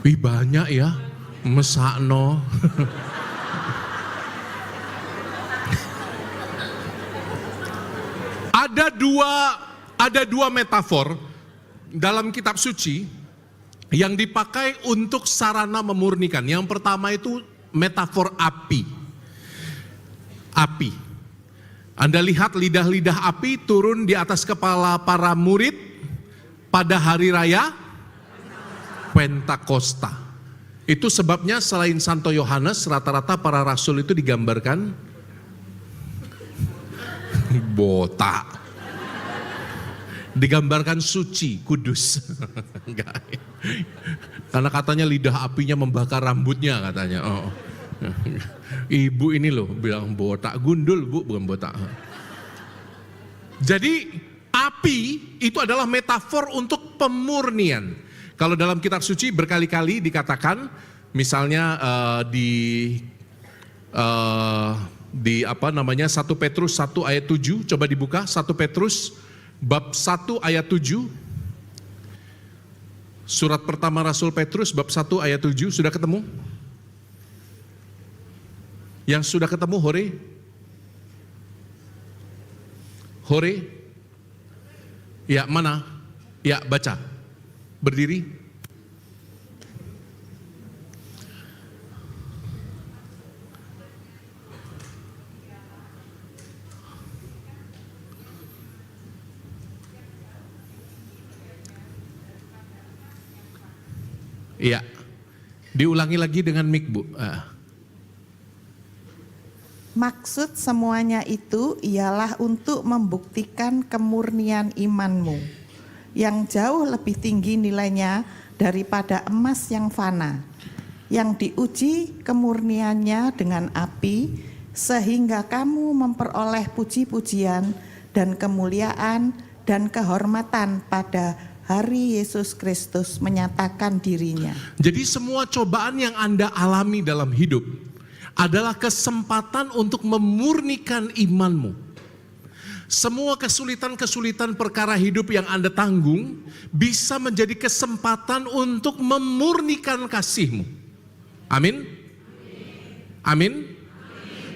Wih banyak ya. Mesakno. Ada dua metafor dalam kitab suci yang dipakai untuk sarana memurnikan. Yang pertama itu metafor api. Api. Anda lihat lidah-lidah api turun di atas kepala para murid pada hari raya Pentakosta. Itu sebabnya selain Santo Yohanes, rata-rata para rasul itu digambarkan botak. Digambarkan suci, kudus. Enggak. Karena katanya lidah apinya membakar rambutnya katanya. Oh. Ibu ini loh bilang botak, gundul bu, bukan botak. Jadi api itu adalah metafor untuk pemurnian. Kalau dalam kitab suci berkali-kali dikatakan, misalnya di 1 Petrus 1 ayat 7, coba dibuka 1 Petrus bab 1 ayat 7. Surat pertama Rasul Petrus bab 1 ayat 7, sudah ketemu? Yang sudah ketemu hore? Hore? Ya, mana? Ya, baca. Berdiri. Iya. Diulangi lagi dengan mic, Bu. Maksud semuanya itu ialah untuk membuktikan kemurnian imanmu yang jauh lebih tinggi nilainya daripada emas yang fana, yang diuji kemurniannya dengan api, sehingga kamu memperoleh puji-pujian dan kemuliaan dan kehormatan pada hari Yesus Kristus menyatakan dirinya. Jadi semua cobaan yang Anda alami dalam hidup adalah kesempatan untuk memurnikan imanmu. Semua kesulitan-kesulitan perkara hidup yang Anda tanggung bisa menjadi kesempatan untuk memurnikan kasihmu. Amin? Amin?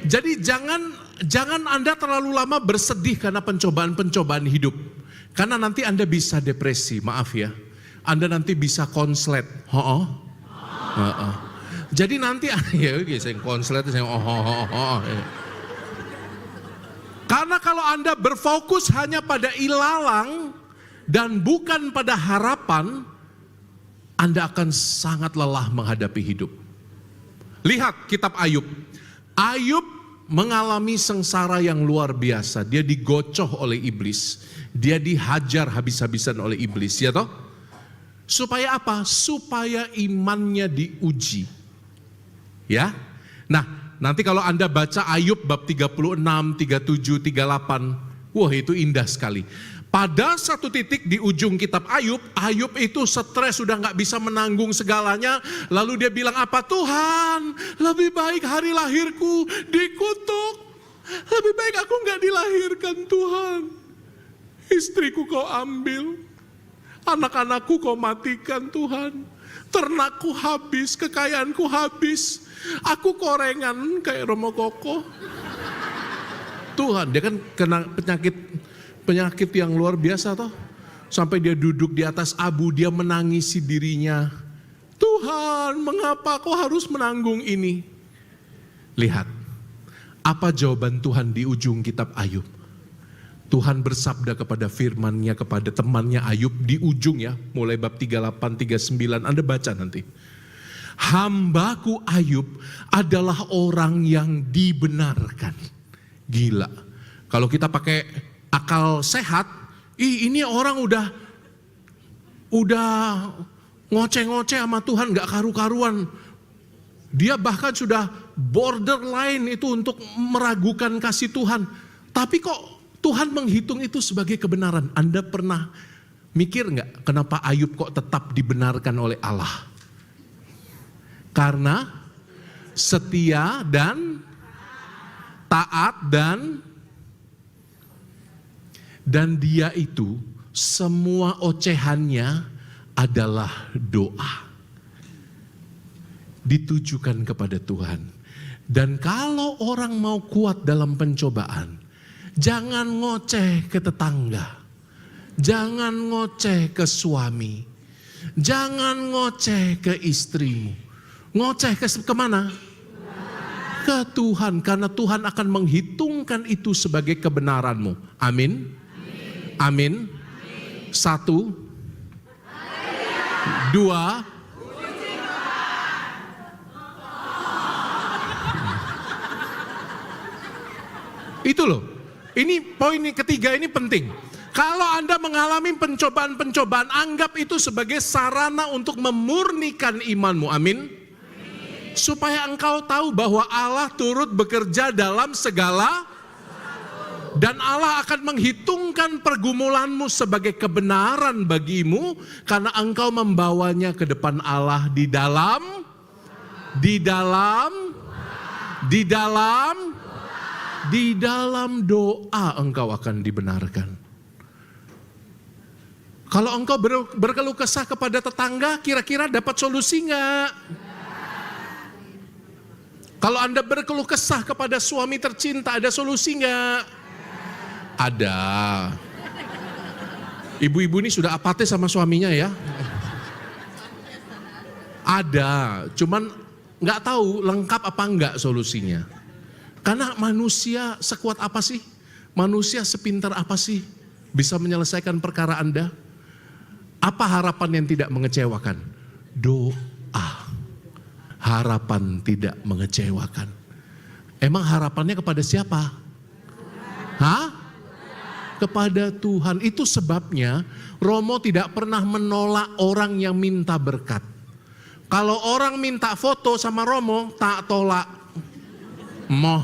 Jadi jangan Anda terlalu lama bersedih karena pencobaan-pencobaan hidup. Karena nanti Anda bisa depresi, maaf ya. Anda nanti bisa konslet. Jadi nanti ya saya konslet saya Karena kalau Anda berfokus hanya pada ilalang dan bukan pada harapan, Anda akan sangat lelah menghadapi hidup. Lihat kitab Ayub. Ayub mengalami sengsara yang luar biasa. Dia digocoh oleh iblis. Dia dihajar habis-habisan oleh iblis, ya toh? Supaya apa? Supaya imannya diuji. Ya. Nah, nanti kalau Anda baca Ayub bab 36, 37, 38, wah itu indah sekali. Pada satu titik di ujung kitab Ayub, Ayub itu stres sudah nggak bisa menanggung segalanya. Lalu dia bilang apa? Tuhan, lebih baik hari lahirku dikutuk. Lebih baik aku nggak dilahirkan Tuhan. Istriku kau ambil, anak-anakku kau matikan Tuhan. Ternakku habis, kekayaanku habis. Aku korengan kayak Romo Koko. Tuhan, dia kan kena penyakit yang luar biasa toh. Sampai dia duduk di atas abu, dia menangisi dirinya. Tuhan, mengapa kau harus menanggung ini? Lihat, apa jawaban Tuhan di ujung kitab Ayub? Tuhan bersabda kepada firman-Nya kepada temannya Ayub di ujung ya, mulai bab 38, 39, Anda baca nanti. Hambaku Ayub adalah orang yang dibenarkan. Gila, kalau kita pakai akal sehat, ini orang udah ngoceh-ngoceh sama Tuhan, gak karu-karuan. Dia bahkan sudah borderline itu untuk meragukan kasih Tuhan. Tapi kok Tuhan menghitung itu sebagai kebenaran. Anda pernah mikir gak kenapa Ayub kok tetap dibenarkan oleh Allah? Karena setia dan taat dan dia itu semua ocehannya adalah doa. Ditujukan kepada Tuhan. Dan kalau orang mau kuat dalam pencobaan, jangan ngoceh ke tetangga. Jangan ngoceh ke suami. Jangan ngoceh ke istrimu. Ngoceh ke mana? Ke Tuhan. Karena Tuhan akan menghitungkan itu sebagai kebenaranmu. Amin. Amin. 1, 2, itu loh. Ini poin ketiga ini penting. Kalau Anda mengalami pencobaan-pencobaan, anggap itu sebagai sarana untuk memurnikan imanmu. Amin. Supaya engkau tahu bahwa Allah turut bekerja dalam segala, dan Allah akan menghitungkan pergumulanmu sebagai kebenaran bagimu, karena engkau membawanya ke depan Allah di dalam doa engkau akan dibenarkan. Kalau engkau berkeluh kesah kepada tetangga, kira-kira dapat solusi enggak? Kalau Anda berkeluh kesah kepada suami tercinta, ada solusi enggak? Ada. Ibu-ibu ini sudah apatis sama suaminya ya? Ada, cuman nggak tahu lengkap apa enggak solusinya. Karena manusia sekuat apa sih? Manusia sepintar apa sih? Bisa menyelesaikan perkara Anda? Apa harapan yang tidak mengecewakan? Doa. Harapan tidak mengecewakan. Emang harapannya kepada siapa? Hah? Kepada Tuhan. Itu sebabnya Romo tidak pernah menolak orang yang minta berkat. Kalau orang minta foto sama Romo, tak tolak. Moh.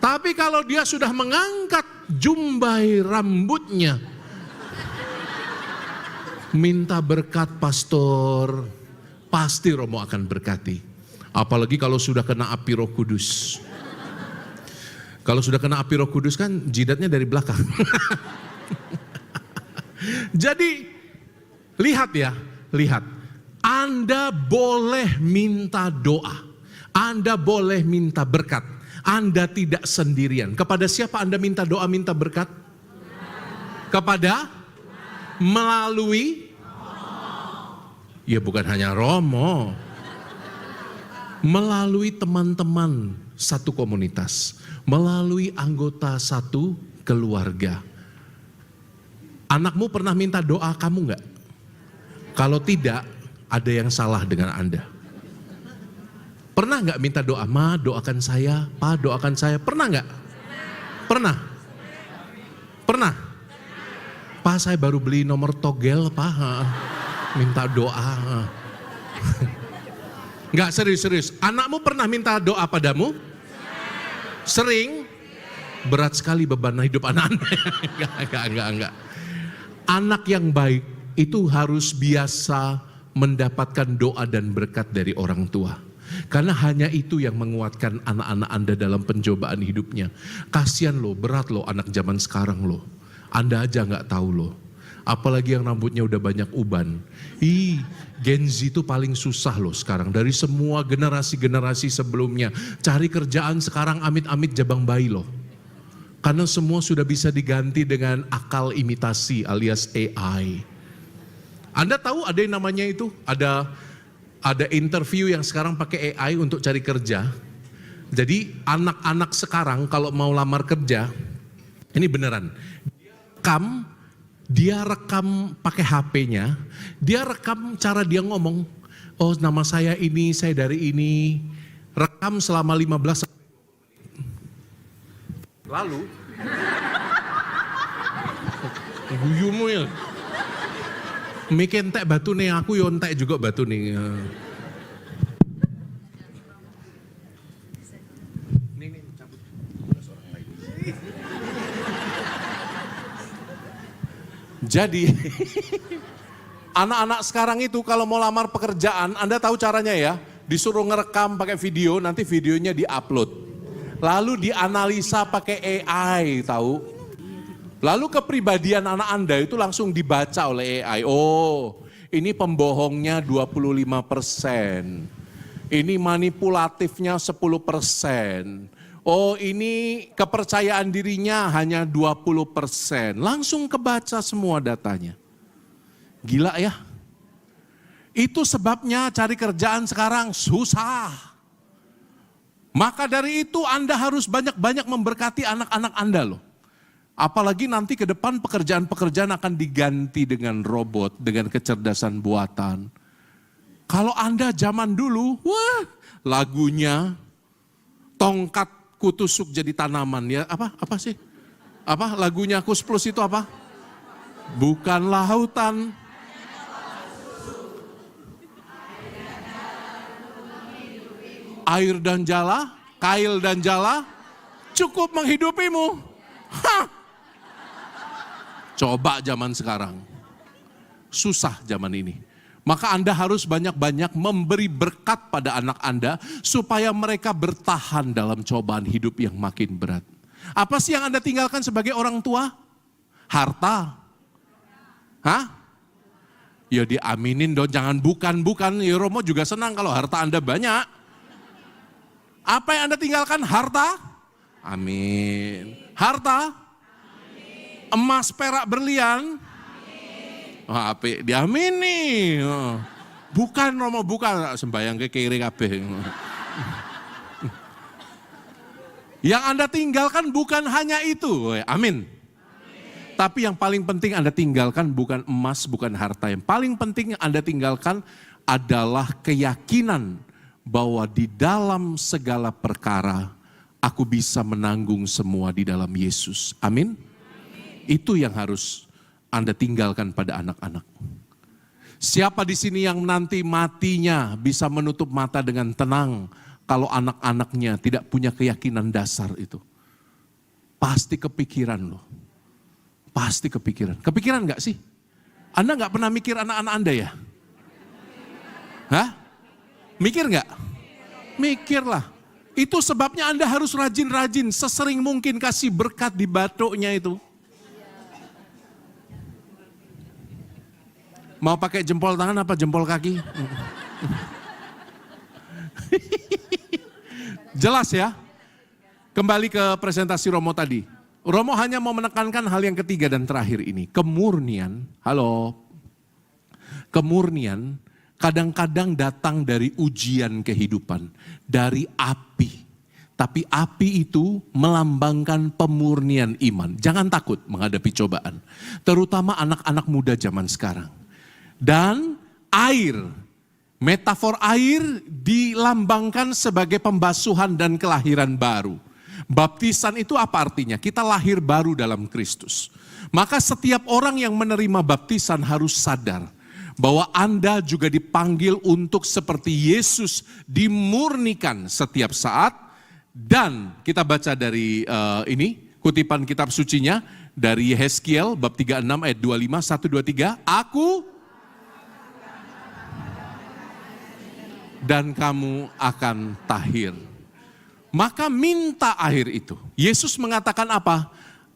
Tapi kalau dia sudah mengangkat jumbai rambutnya, minta berkat pastor, pasti Romo akan berkati. Apalagi kalau sudah kena api Roh Kudus. Kalau sudah kena api Roh Kudus kan jidatnya dari belakang. Jadi lihat ya, lihat. Anda boleh minta doa. Anda boleh minta berkat. Anda tidak sendirian. Kepada siapa Anda minta doa, minta berkat? Kepada? Melalui? Ya bukan hanya Romo. Melalui teman-teman satu komunitas. Melalui anggota satu keluarga. Anakmu pernah minta doa kamu enggak? Kalau tidak, ada yang salah dengan Anda. Pernah nggak minta doa? Ma, doakan saya. Pa, doakan saya. Pernah nggak? Pernah? Pernah? Pa, saya baru beli nomor togel, Pa. Minta doa. Enggak, serius. Anakmu pernah minta doa padamu? Sering? Berat sekali beban hidup anak-anak. Enggak. Anak yang baik itu harus biasa mendapatkan doa dan berkat dari orang tua. Karena hanya itu yang menguatkan anak-anak Anda dalam pencobaan hidupnya. Kasian loh, berat loh anak zaman sekarang loh. Anda aja nggak tahu loh. Apalagi yang rambutnya udah banyak uban. Gen Z itu paling susah loh sekarang. Dari semua generasi-generasi sebelumnya. Cari kerjaan sekarang amit-amit jabang bayi loh. Karena semua sudah bisa diganti dengan akal imitasi alias AI. Anda tahu ada yang namanya itu? Ada interview yang sekarang pakai AI untuk cari kerja. Jadi anak-anak sekarang kalau mau lamar kerja, ini beneran. Dia rekam pakai HP-nya, dia rekam cara dia ngomong. Oh, nama saya ini, saya dari ini. Rekam selama 15 menit. Lalu guyumu ya. Miki entek batu nih, aku yo entek juga batu nih. Jadi anak-anak sekarang itu kalau mau lamar pekerjaan, Anda tahu caranya ya, disuruh ngerekam pakai video, nanti videonya diupload. Lalu dianalisa pakai AI, tahu? Lalu kepribadian anak Anda itu langsung dibaca oleh AI. Oh, ini pembohongnya 25%. Ini manipulatifnya 10%. Oh, ini kepercayaan dirinya hanya 20%. Langsung kebaca semua datanya. Gila ya. Itu sebabnya cari kerjaan sekarang susah. Maka dari itu Anda harus banyak-banyak memberkati anak-anak Anda loh. Apalagi nanti ke depan pekerjaan-pekerjaan akan diganti dengan robot, dengan kecerdasan buatan. Kalau Anda zaman dulu, wah, lagunya tongkat kutusuk jadi tanaman ya, apa sih? Apa lagunya Kus Plus itu apa? Bukan lautan. Air dan jala, kail dan jala cukup menghidupimu. Hah. Coba zaman sekarang. Susah zaman ini. Maka Anda harus banyak-banyak memberi berkat pada anak Anda supaya mereka bertahan dalam cobaan hidup yang makin berat. Apa sih yang Anda tinggalkan sebagai orang tua? Harta. Hah? Ya diaminin dong, jangan bukan. Ya Romo juga senang kalau harta Anda banyak. Apa yang Anda tinggalkan? Harta? Amin. Harta? Amin. Emas, perak, berlian? Oh, api diamini. Oh. Bukan Romo, bukan sembayang ke kiri kabeh. Yang Anda tinggalkan bukan hanya itu. Amin. Tapi yang paling penting Anda tinggalkan bukan emas, bukan harta. Yang paling penting yang Anda tinggalkan adalah keyakinan bahwa di dalam segala perkara aku bisa menanggung semua di dalam Yesus. Amin. Itu yang harus Anda tinggalkan pada anak-anak. Siapa di sini yang nanti matinya bisa menutup mata dengan tenang kalau anak-anaknya tidak punya keyakinan dasar itu? Pasti kepikiran loh. Pasti kepikiran. Kepikiran gak sih? Anda gak pernah mikir anak-anak Anda ya? Hah? Mikir gak? Mikirlah. Itu sebabnya Anda harus rajin-rajin, sesering mungkin kasih berkat di batuknya itu. Mau pakai jempol tangan apa jempol kaki? Jelas ya? Kembali ke presentasi Romo tadi. Romo hanya mau menekankan hal yang ketiga dan terakhir ini. Kemurnian, halo. Kemurnian kadang-kadang datang dari ujian kehidupan. Dari api. Tapi api itu melambangkan pemurnian iman. Jangan takut menghadapi cobaan. Terutama anak-anak muda zaman sekarang. Dan air, metafor air dilambangkan sebagai pembasuhan dan kelahiran baru. Baptisan itu apa artinya? Kita lahir baru dalam Kristus. Maka setiap orang yang menerima baptisan harus sadar bahwa Anda juga dipanggil untuk seperti Yesus dimurnikan setiap saat. Dan kita baca dari ini, kutipan kitab sucinya dari Yeskiel bab 36 ayat 25, 1, 2, 3. Aku dan kamu akan tahir. Maka minta air itu. Yesus mengatakan apa?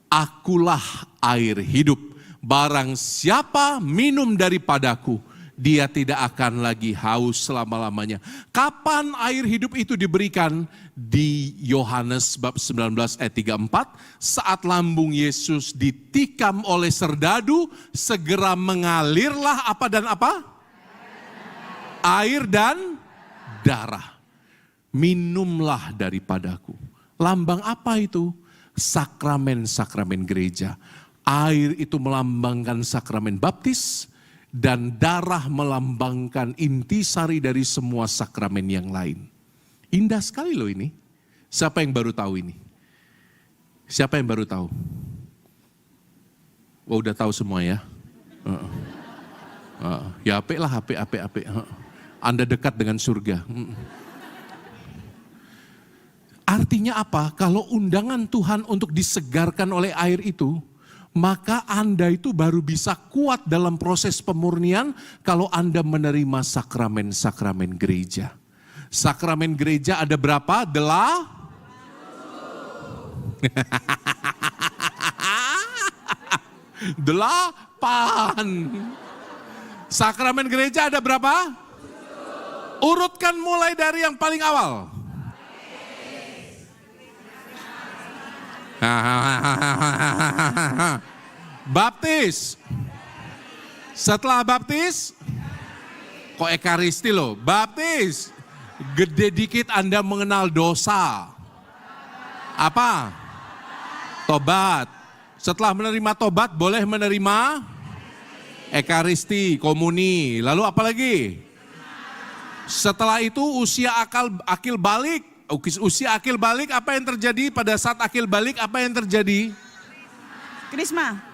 Akulah air hidup. Barang siapa minum daripadaku, dia tidak akan lagi haus selama-lamanya. Kapan air hidup itu diberikan? Di Yohanes bab 19 ayat 34, saat lambung Yesus ditikam oleh serdadu, segera mengalirlah apa dan apa? Air dan darah. Minumlah daripadaku. Lambang apa itu? Sakramen-sakramen gereja. Air itu melambangkan sakramen baptis, dan darah melambangkan intisari dari semua sakramen yang lain. Indah sekali loh ini. Siapa yang baru tahu ini? Siapa yang baru tahu? Oh, udah tahu semua ya? Ya apik lah, apik. Anda dekat dengan surga. Artinya apa? Kalau undangan Tuhan untuk disegarkan oleh air itu, maka Anda itu baru bisa kuat dalam proses pemurnian kalau Anda menerima sakramen-sakramen gereja. Sakramen gereja ada berapa? 8. Sakramen gereja ada berapa? Urutkan mulai dari yang paling awal. Baptis. Setelah baptis, kok ekaristi loh, baptis. Gede dikit Anda mengenal dosa. Apa? Tobat. Setelah menerima tobat, boleh menerima ekaristi, komuni. Lalu apa lagi? Setelah itu usia akil balik. Usia akil balik, apa yang terjadi pada saat akil balik? Apa yang terjadi? Krisma.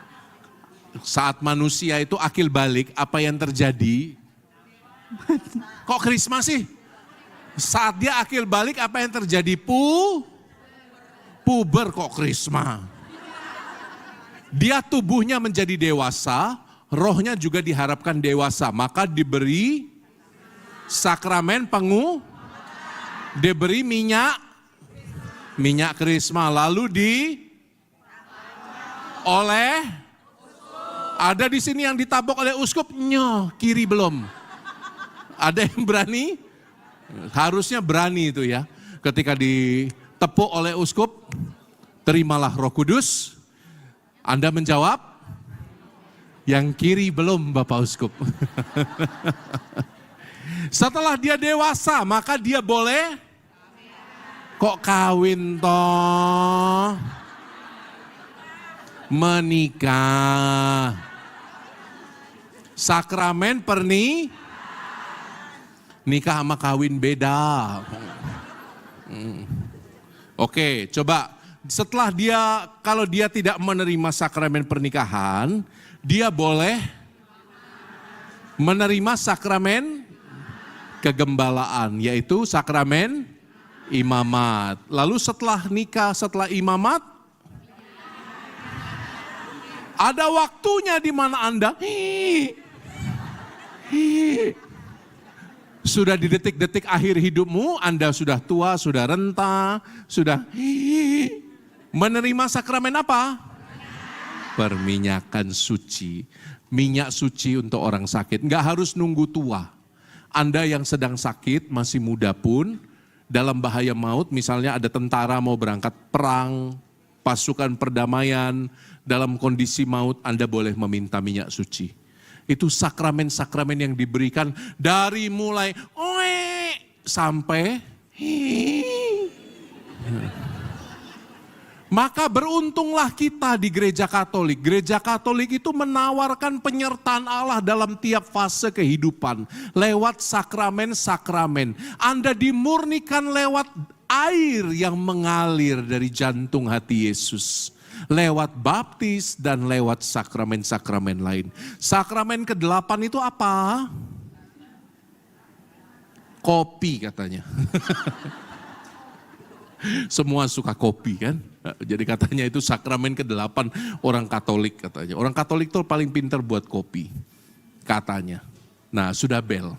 Saat manusia itu akil balik, apa yang terjadi? Kok krisma sih? Saat dia akil balik, apa yang terjadi? Puber, kok krisma? Dia tubuhnya menjadi dewasa, rohnya juga diharapkan dewasa. Maka diberi sakramen diberi minyak krisma, lalu ada di sini yang ditabok oleh uskup, kiri belum. Ada yang berani? Harusnya berani itu ya. Ketika ditepuk oleh uskup, terimalah Roh Kudus. Anda menjawab, yang kiri belum Bapak Uskup. Setelah dia dewasa, maka dia boleh kok kawin toh, menikah. Sakramen nikah sama kawin beda. Oke, coba setelah kalau dia tidak menerima sakramen pernikahan, dia boleh menerima sakramen kegembalaan, yaitu sakramen imamat. Lalu setelah nikah, setelah imamat, ada waktunya di mana Anda sudah di detik-detik akhir hidupmu, Anda sudah tua, sudah renta, sudah menerima sakramen apa? Perminyakan suci. Minyak suci untuk orang sakit. Enggak harus nunggu tua. Anda yang sedang sakit, masih muda pun, dalam bahaya maut, misalnya ada tentara mau berangkat perang, pasukan perdamaian, dalam kondisi maut, Anda boleh meminta minyak suci. Itu sakramen-sakramen yang diberikan dari mulai sampai maka beruntunglah kita di gereja Katolik. Gereja Katolik itu menawarkan penyertaan Allah dalam tiap fase kehidupan lewat sakramen-sakramen. Anda dimurnikan lewat air yang mengalir dari jantung hati Yesus. lewat baptis dan lewat sakramen-sakramen lain. Sakramen ke-8 itu apa? Kopi katanya. Semua suka kopi kan? Jadi katanya itu sakramen ke-8 orang Katolik katanya. Orang Katolik tuh paling pintar buat kopi katanya. Nah, sudah bel.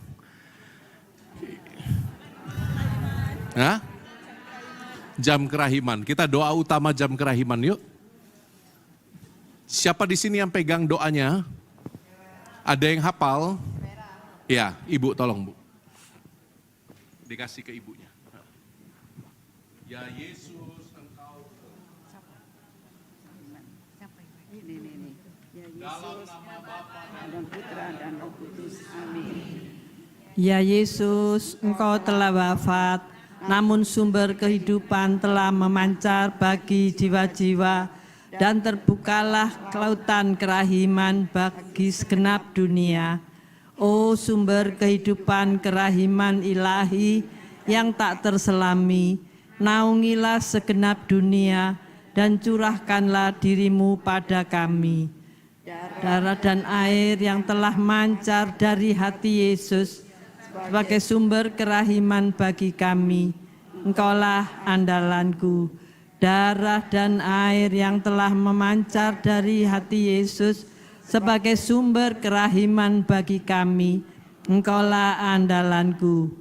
Hah? Jam kerahiman. Kita doa utama jam kerahiman yuk. Siapa di sini yang pegang doanya? Ada yang hafal? Ya, Ibu tolong Bu. Dikasih ke ibunya. Ya Yesus, Engkau dalam nama Bapa dan Putra dan Roh Kudus. Amin. Ya Yesus, Engkau telah wafat, namun sumber kehidupan telah memancar bagi jiwa-jiwa dan terbukalah kelautan kerahiman bagi segenap dunia. Oh sumber kehidupan kerahiman ilahi yang tak terselami, naungilah segenap dunia dan curahkanlah dirimu pada kami. Darah dan air yang telah mancar dari hati Yesus sebagai sumber kerahiman bagi kami, Engkaulah andalanku. Darah dan air yang telah memancar dari hati Yesus sebagai sumber kerahiman bagi kami, Engkaulah andalanku.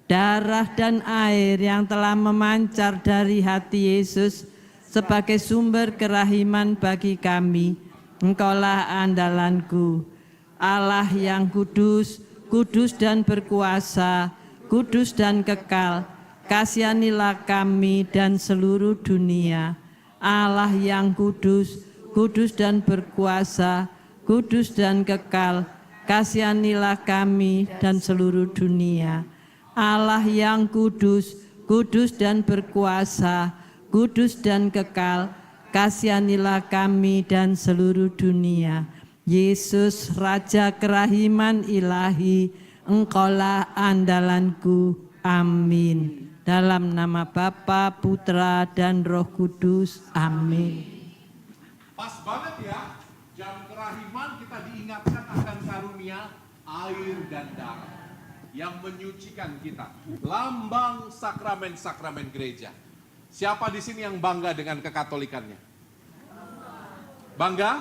Darah dan air yang telah memancar dari hati Yesus sebagai sumber kerahiman bagi kami, Engkaulah andalanku. Allah yang kudus, kudus dan berkuasa, kudus dan kekal, kasihanilah kami dan seluruh dunia. Allah yang kudus, kudus dan berkuasa, kudus dan kekal, kasihanilah kami dan seluruh dunia. Allah yang kudus, kudus dan berkuasa, kudus dan kekal, kasihanilah kami dan seluruh dunia. Yesus, Raja kerahiman ilahi, Engkaulah andalanku. Amin. Dalam nama Bapa, Putra, dan Roh Kudus. Amin. Pas banget ya, jam kerahiman kita diingatkan akan karunia air dan darah yang menyucikan kita. Lambang sakramen-sakramen gereja. Siapa di sini yang bangga dengan kekatolikannya? Bangga?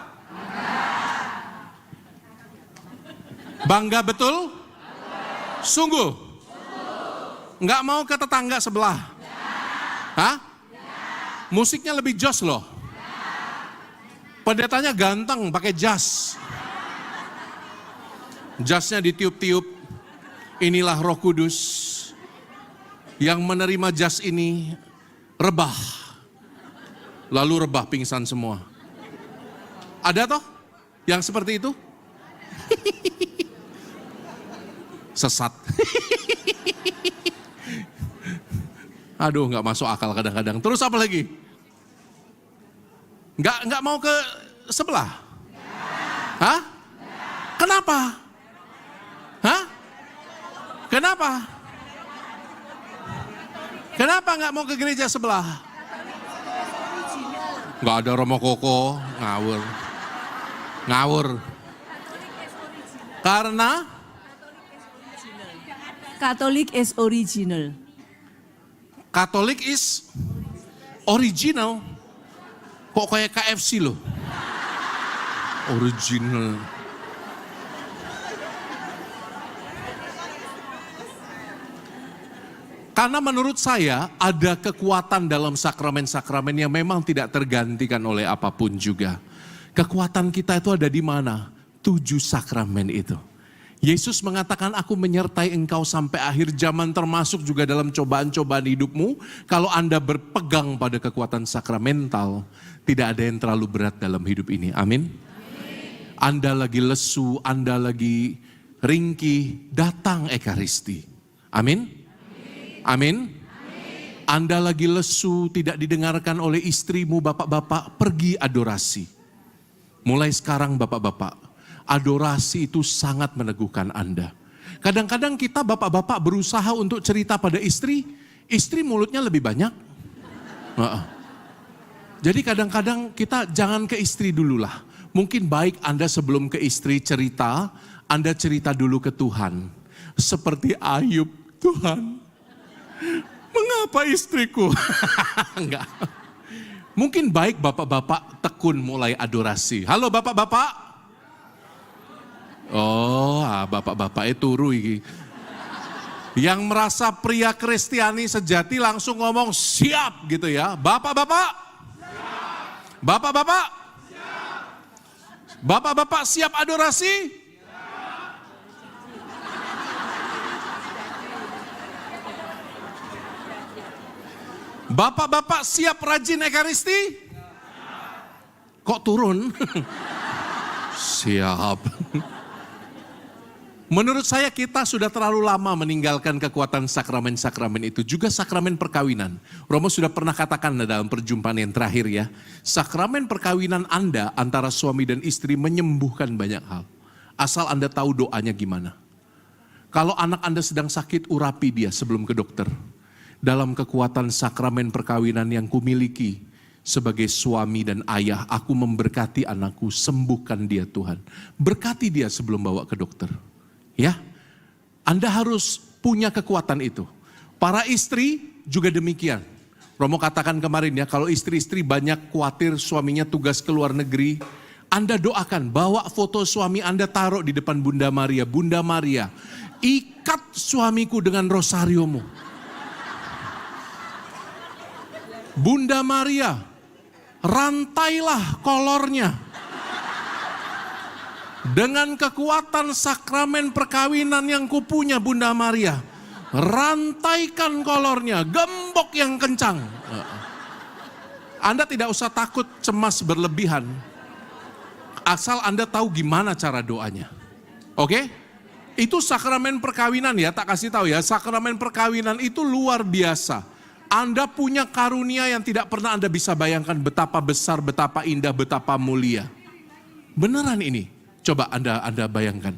Bangga betul? Sungguh? Nggak mau ke tetangga sebelah? Hah? Musiknya lebih jos loh. Pendetanya ganteng pakai jas. Jasnya ditiup-tiup. Inilah Roh Kudus yang menerima jas ini rebah. Lalu rebah pingsan semua. Ada toh yang seperti itu? Sesat. Aduh, nggak masuk akal kadang-kadang. Terus apa lagi? Nggak mau ke sebelah? Hah? Kenapa? Hah? Kenapa? Kenapa nggak mau ke gereja sebelah? Nggak ada Romo Koko, ngawur. Ngawur. Karena Katolik is original. Katolik is original. Kok kayak KFC loh? Original. Karena menurut saya ada kekuatan dalam sakramen-sakramen yang memang tidak tergantikan oleh apapun juga. Kekuatan kita itu ada di mana? 7 sakramen itu. Yesus mengatakan, aku menyertai engkau sampai akhir zaman, termasuk juga dalam cobaan-cobaan hidupmu. Kalau Anda berpegang pada kekuatan sakramental, tidak ada yang terlalu berat dalam hidup ini. Amin. Anda lagi lesu, Anda lagi ringkih, datang Ekaristi. Amin. Amin. Anda lagi lesu, tidak didengarkan oleh istrimu, bapak-bapak, pergi adorasi. Mulai sekarang bapak-bapak, adorasi itu sangat meneguhkan Anda. Kadang-kadang kita bapak-bapak berusaha untuk cerita pada istri mulutnya lebih banyak. Jadi kadang-kadang kita jangan ke istri dulu lah. Mungkin baik Anda sebelum ke istri cerita, Anda cerita dulu ke Tuhan. Seperti Ayub, Tuhan, mengapa istriku? Enggak. Mungkin baik bapak-bapak tekun mulai adorasi. Halo bapak-bapak. Oh, bapak-bapak turu iki. Yang merasa pria Kristiani sejati langsung ngomong siap gitu ya. Bapak-bapak. Bapak-bapak. Bapak-bapak siap adorasi? Bapak-bapak siap rajin ekaristi? Kok turun? Siap. Menurut saya kita sudah terlalu lama meninggalkan kekuatan sakramen-sakramen itu. Juga sakramen perkawinan. Romo sudah pernah katakan dalam perjumpaan yang terakhir ya. Sakramen perkawinan Anda antara suami dan istri menyembuhkan banyak hal. Asal Anda tahu doanya gimana. Kalau anak Anda sedang sakit, urapi dia sebelum ke dokter. Dalam kekuatan sakramen perkawinan yang kumiliki sebagai suami dan ayah, aku memberkati anakku, sembuhkan dia Tuhan. Berkati dia sebelum bawa ke dokter. Ya, Anda harus punya kekuatan itu. Para istri juga demikian. Romo katakan kemarin ya, kalau istri-istri banyak khawatir suaminya tugas ke luar negeri, Anda doakan, bawa foto suami Anda taruh di depan Bunda Maria. Bunda Maria, ikat suamiku dengan rosariomu. Bunda Maria, rantailah kolornya. Dengan kekuatan sakramen perkawinan yang kupunya Bunda Maria, rantaikan kolornya, gembok yang kencang. Anda tidak usah takut cemas berlebihan, asal Anda tahu gimana cara doanya. Oke? Itu sakramen perkawinan ya, tak kasih tahu ya, sakramen perkawinan itu luar biasa. Anda punya karunia yang tidak pernah Anda bisa bayangkan betapa besar, betapa indah, betapa mulia. Beneran ini. Coba Anda bayangkan.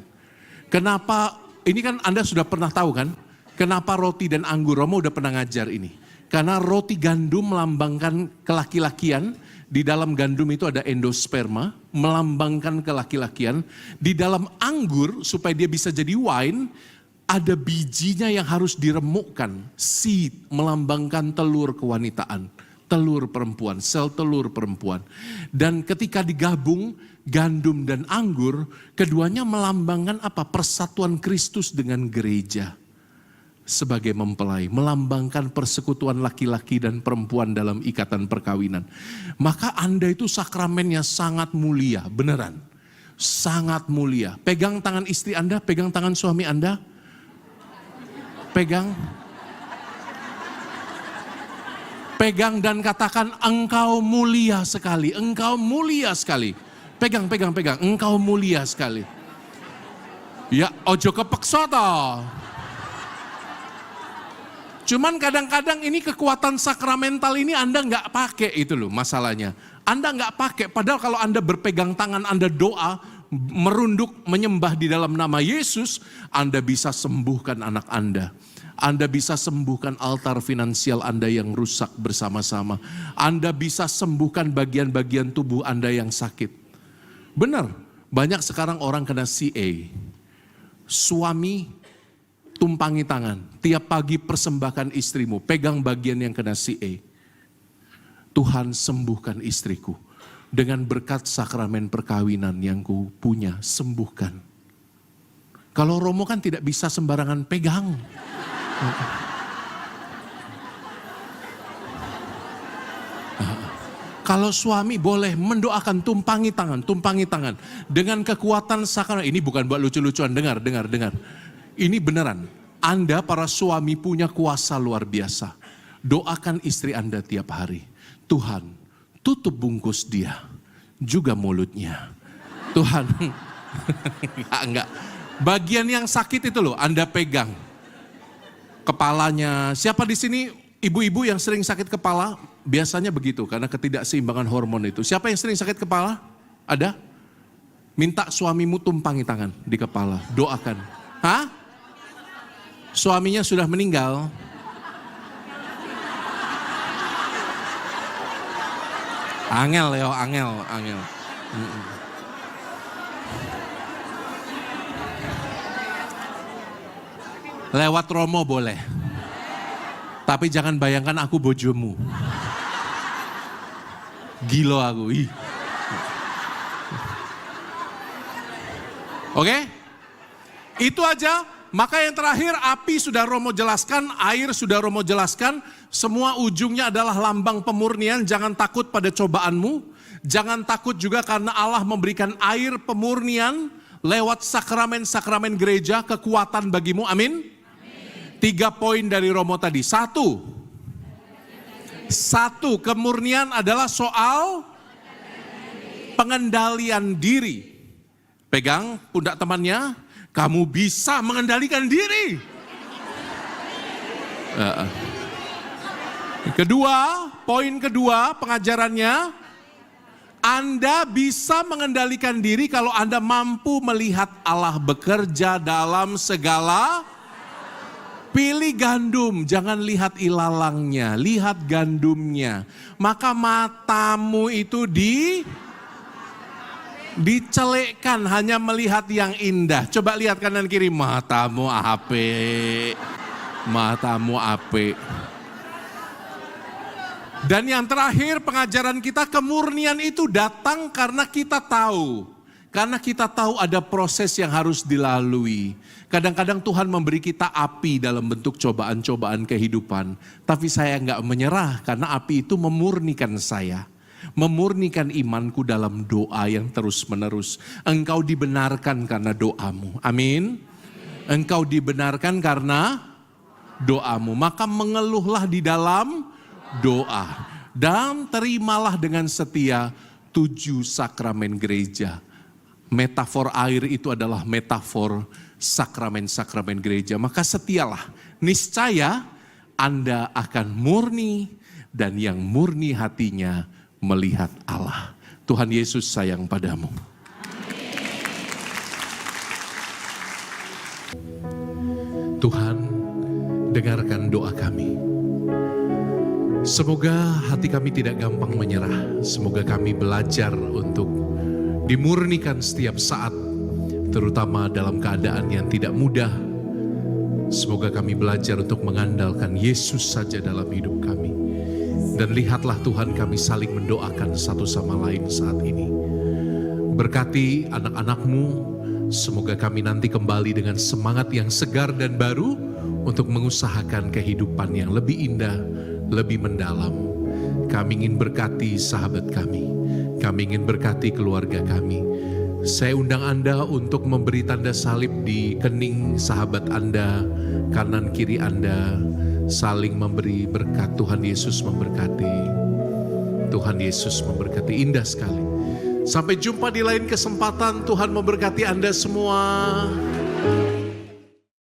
Kenapa, ini kan Anda sudah pernah tahu kan, kenapa roti dan anggur, Romo udah pernah ngajar ini. Karena roti gandum melambangkan kelaki-lakian, di dalam gandum itu ada endosperma, melambangkan kelaki-lakian. Di dalam anggur, supaya dia bisa jadi wine, ada bijinya yang harus diremukkan. Seed, melambangkan telur kewanitaan. Telur perempuan, sel telur perempuan. Dan ketika digabung, gandum dan anggur, keduanya melambangkan apa? Persatuan Kristus dengan gereja. Sebagai mempelai, melambangkan persekutuan laki-laki dan perempuan dalam ikatan perkawinan. Maka Anda itu sakramennya sangat mulia, beneran. Sangat mulia. Pegang tangan istri Anda, pegang tangan suami Anda. Pegang. Pegang dan katakan, engkau mulia sekali, engkau mulia sekali. Pegang, pegang, pegang, engkau mulia sekali. Ya, ojo kepeksa toh. Cuman kadang-kadang ini kekuatan sakramental ini Anda nggak pakai itu loh masalahnya. Anda nggak pakai, padahal kalau Anda berpegang tangan, Anda doa, merunduk, menyembah di dalam nama Yesus, Anda bisa sembuhkan anak Anda. Anda bisa sembuhkan altar finansial Anda yang rusak bersama-sama. Anda bisa sembuhkan bagian-bagian tubuh Anda yang sakit. Benar, banyak sekarang orang kena CA. Suami tumpangi tangan, tiap pagi persembahkan istrimu, pegang bagian yang kena CA. Tuhan sembuhkan istriku. Dengan berkat sakramen perkawinan yang ku punya, sembuhkan. Kalau Romo kan tidak bisa sembarangan pegang. Kalau suami boleh mendoakan, tumpangi tangan. Dengan kekuatan sakramen, ini bukan buat lucu-lucuan, dengar. Ini beneran, Anda para suami punya kuasa luar biasa. Doakan istri Anda tiap hari. Tuhan, tutup bungkus dia, juga mulutnya. Tuhan, enggak. Bagian yang sakit itu loh, Anda pegang. Kepalanya, siapa di sini ibu-ibu yang sering sakit kepala? Biasanya begitu, karena ketidakseimbangan hormon itu. Siapa yang sering sakit kepala? Ada? Minta suamimu tumpangi tangan di kepala, doakan. Hah? Suaminya sudah meninggal. Angel ya, angel. Lewat Romo boleh. Tapi jangan bayangkan aku bojomu. Gila aku. Ih. Oke? Itu aja. Maka yang terakhir, api sudah Romo jelaskan, air sudah Romo jelaskan. Semua ujungnya adalah lambang pemurnian. Jangan takut pada cobaanmu. Jangan takut juga karena Allah memberikan air pemurnian lewat sakramen-sakramen gereja, kekuatan bagimu. Amin. 3 poin dari Romo tadi. Satu, kemurnian adalah soal pengendalian diri. Pegang pundak temannya, kamu bisa mengendalikan diri. Poin kedua pengajarannya, Anda bisa mengendalikan diri kalau Anda mampu melihat Allah bekerja dalam segala. Pilih gandum, jangan lihat ilalangnya, lihat gandumnya. Maka matamu itu dicelekkan hanya melihat yang indah. Coba lihat kanan kiri, matamu apik. Matamu apik. Dan yang terakhir pengajaran kita, kemurnian itu datang karena kita tahu. Karena kita tahu ada proses yang harus dilalui. Kadang-kadang Tuhan memberi kita api dalam bentuk cobaan-cobaan kehidupan. Tapi saya enggak menyerah karena api itu memurnikan saya. Memurnikan imanku dalam doa yang terus-menerus. Engkau dibenarkan karena doamu. Amin. Engkau dibenarkan karena doamu. Maka mengeluhlah di dalam doa. Dan terimalah dengan setia 7 sakramen gereja. Metafor air itu adalah metafor sakramen-sakramen gereja. Maka setialah, niscaya Anda akan murni dan yang murni hatinya melihat Allah. Tuhan Yesus sayang padamu. Tuhan, dengarkan doa kami. Semoga hati kami tidak gampang menyerah. Semoga kami belajar untuk dimurnikan setiap saat, terutama dalam keadaan yang tidak mudah. Semoga kami belajar untuk mengandalkan Yesus saja dalam hidup kami. Dan lihatlah Tuhan, kami saling mendoakan satu sama lain saat ini. Berkati anak-anak-Mu, semoga kami nanti kembali dengan semangat yang segar dan baru untuk mengusahakan kehidupan yang lebih indah, lebih mendalam. Kami ingin berkati sahabat kami. Kami ingin berkati keluarga kami. Saya undang Anda untuk memberi tanda salib di kening sahabat Anda, kanan kiri Anda, saling memberi berkat. Tuhan Yesus memberkati. Tuhan Yesus memberkati, indah sekali. Sampai jumpa di lain kesempatan. Tuhan memberkati Anda semua.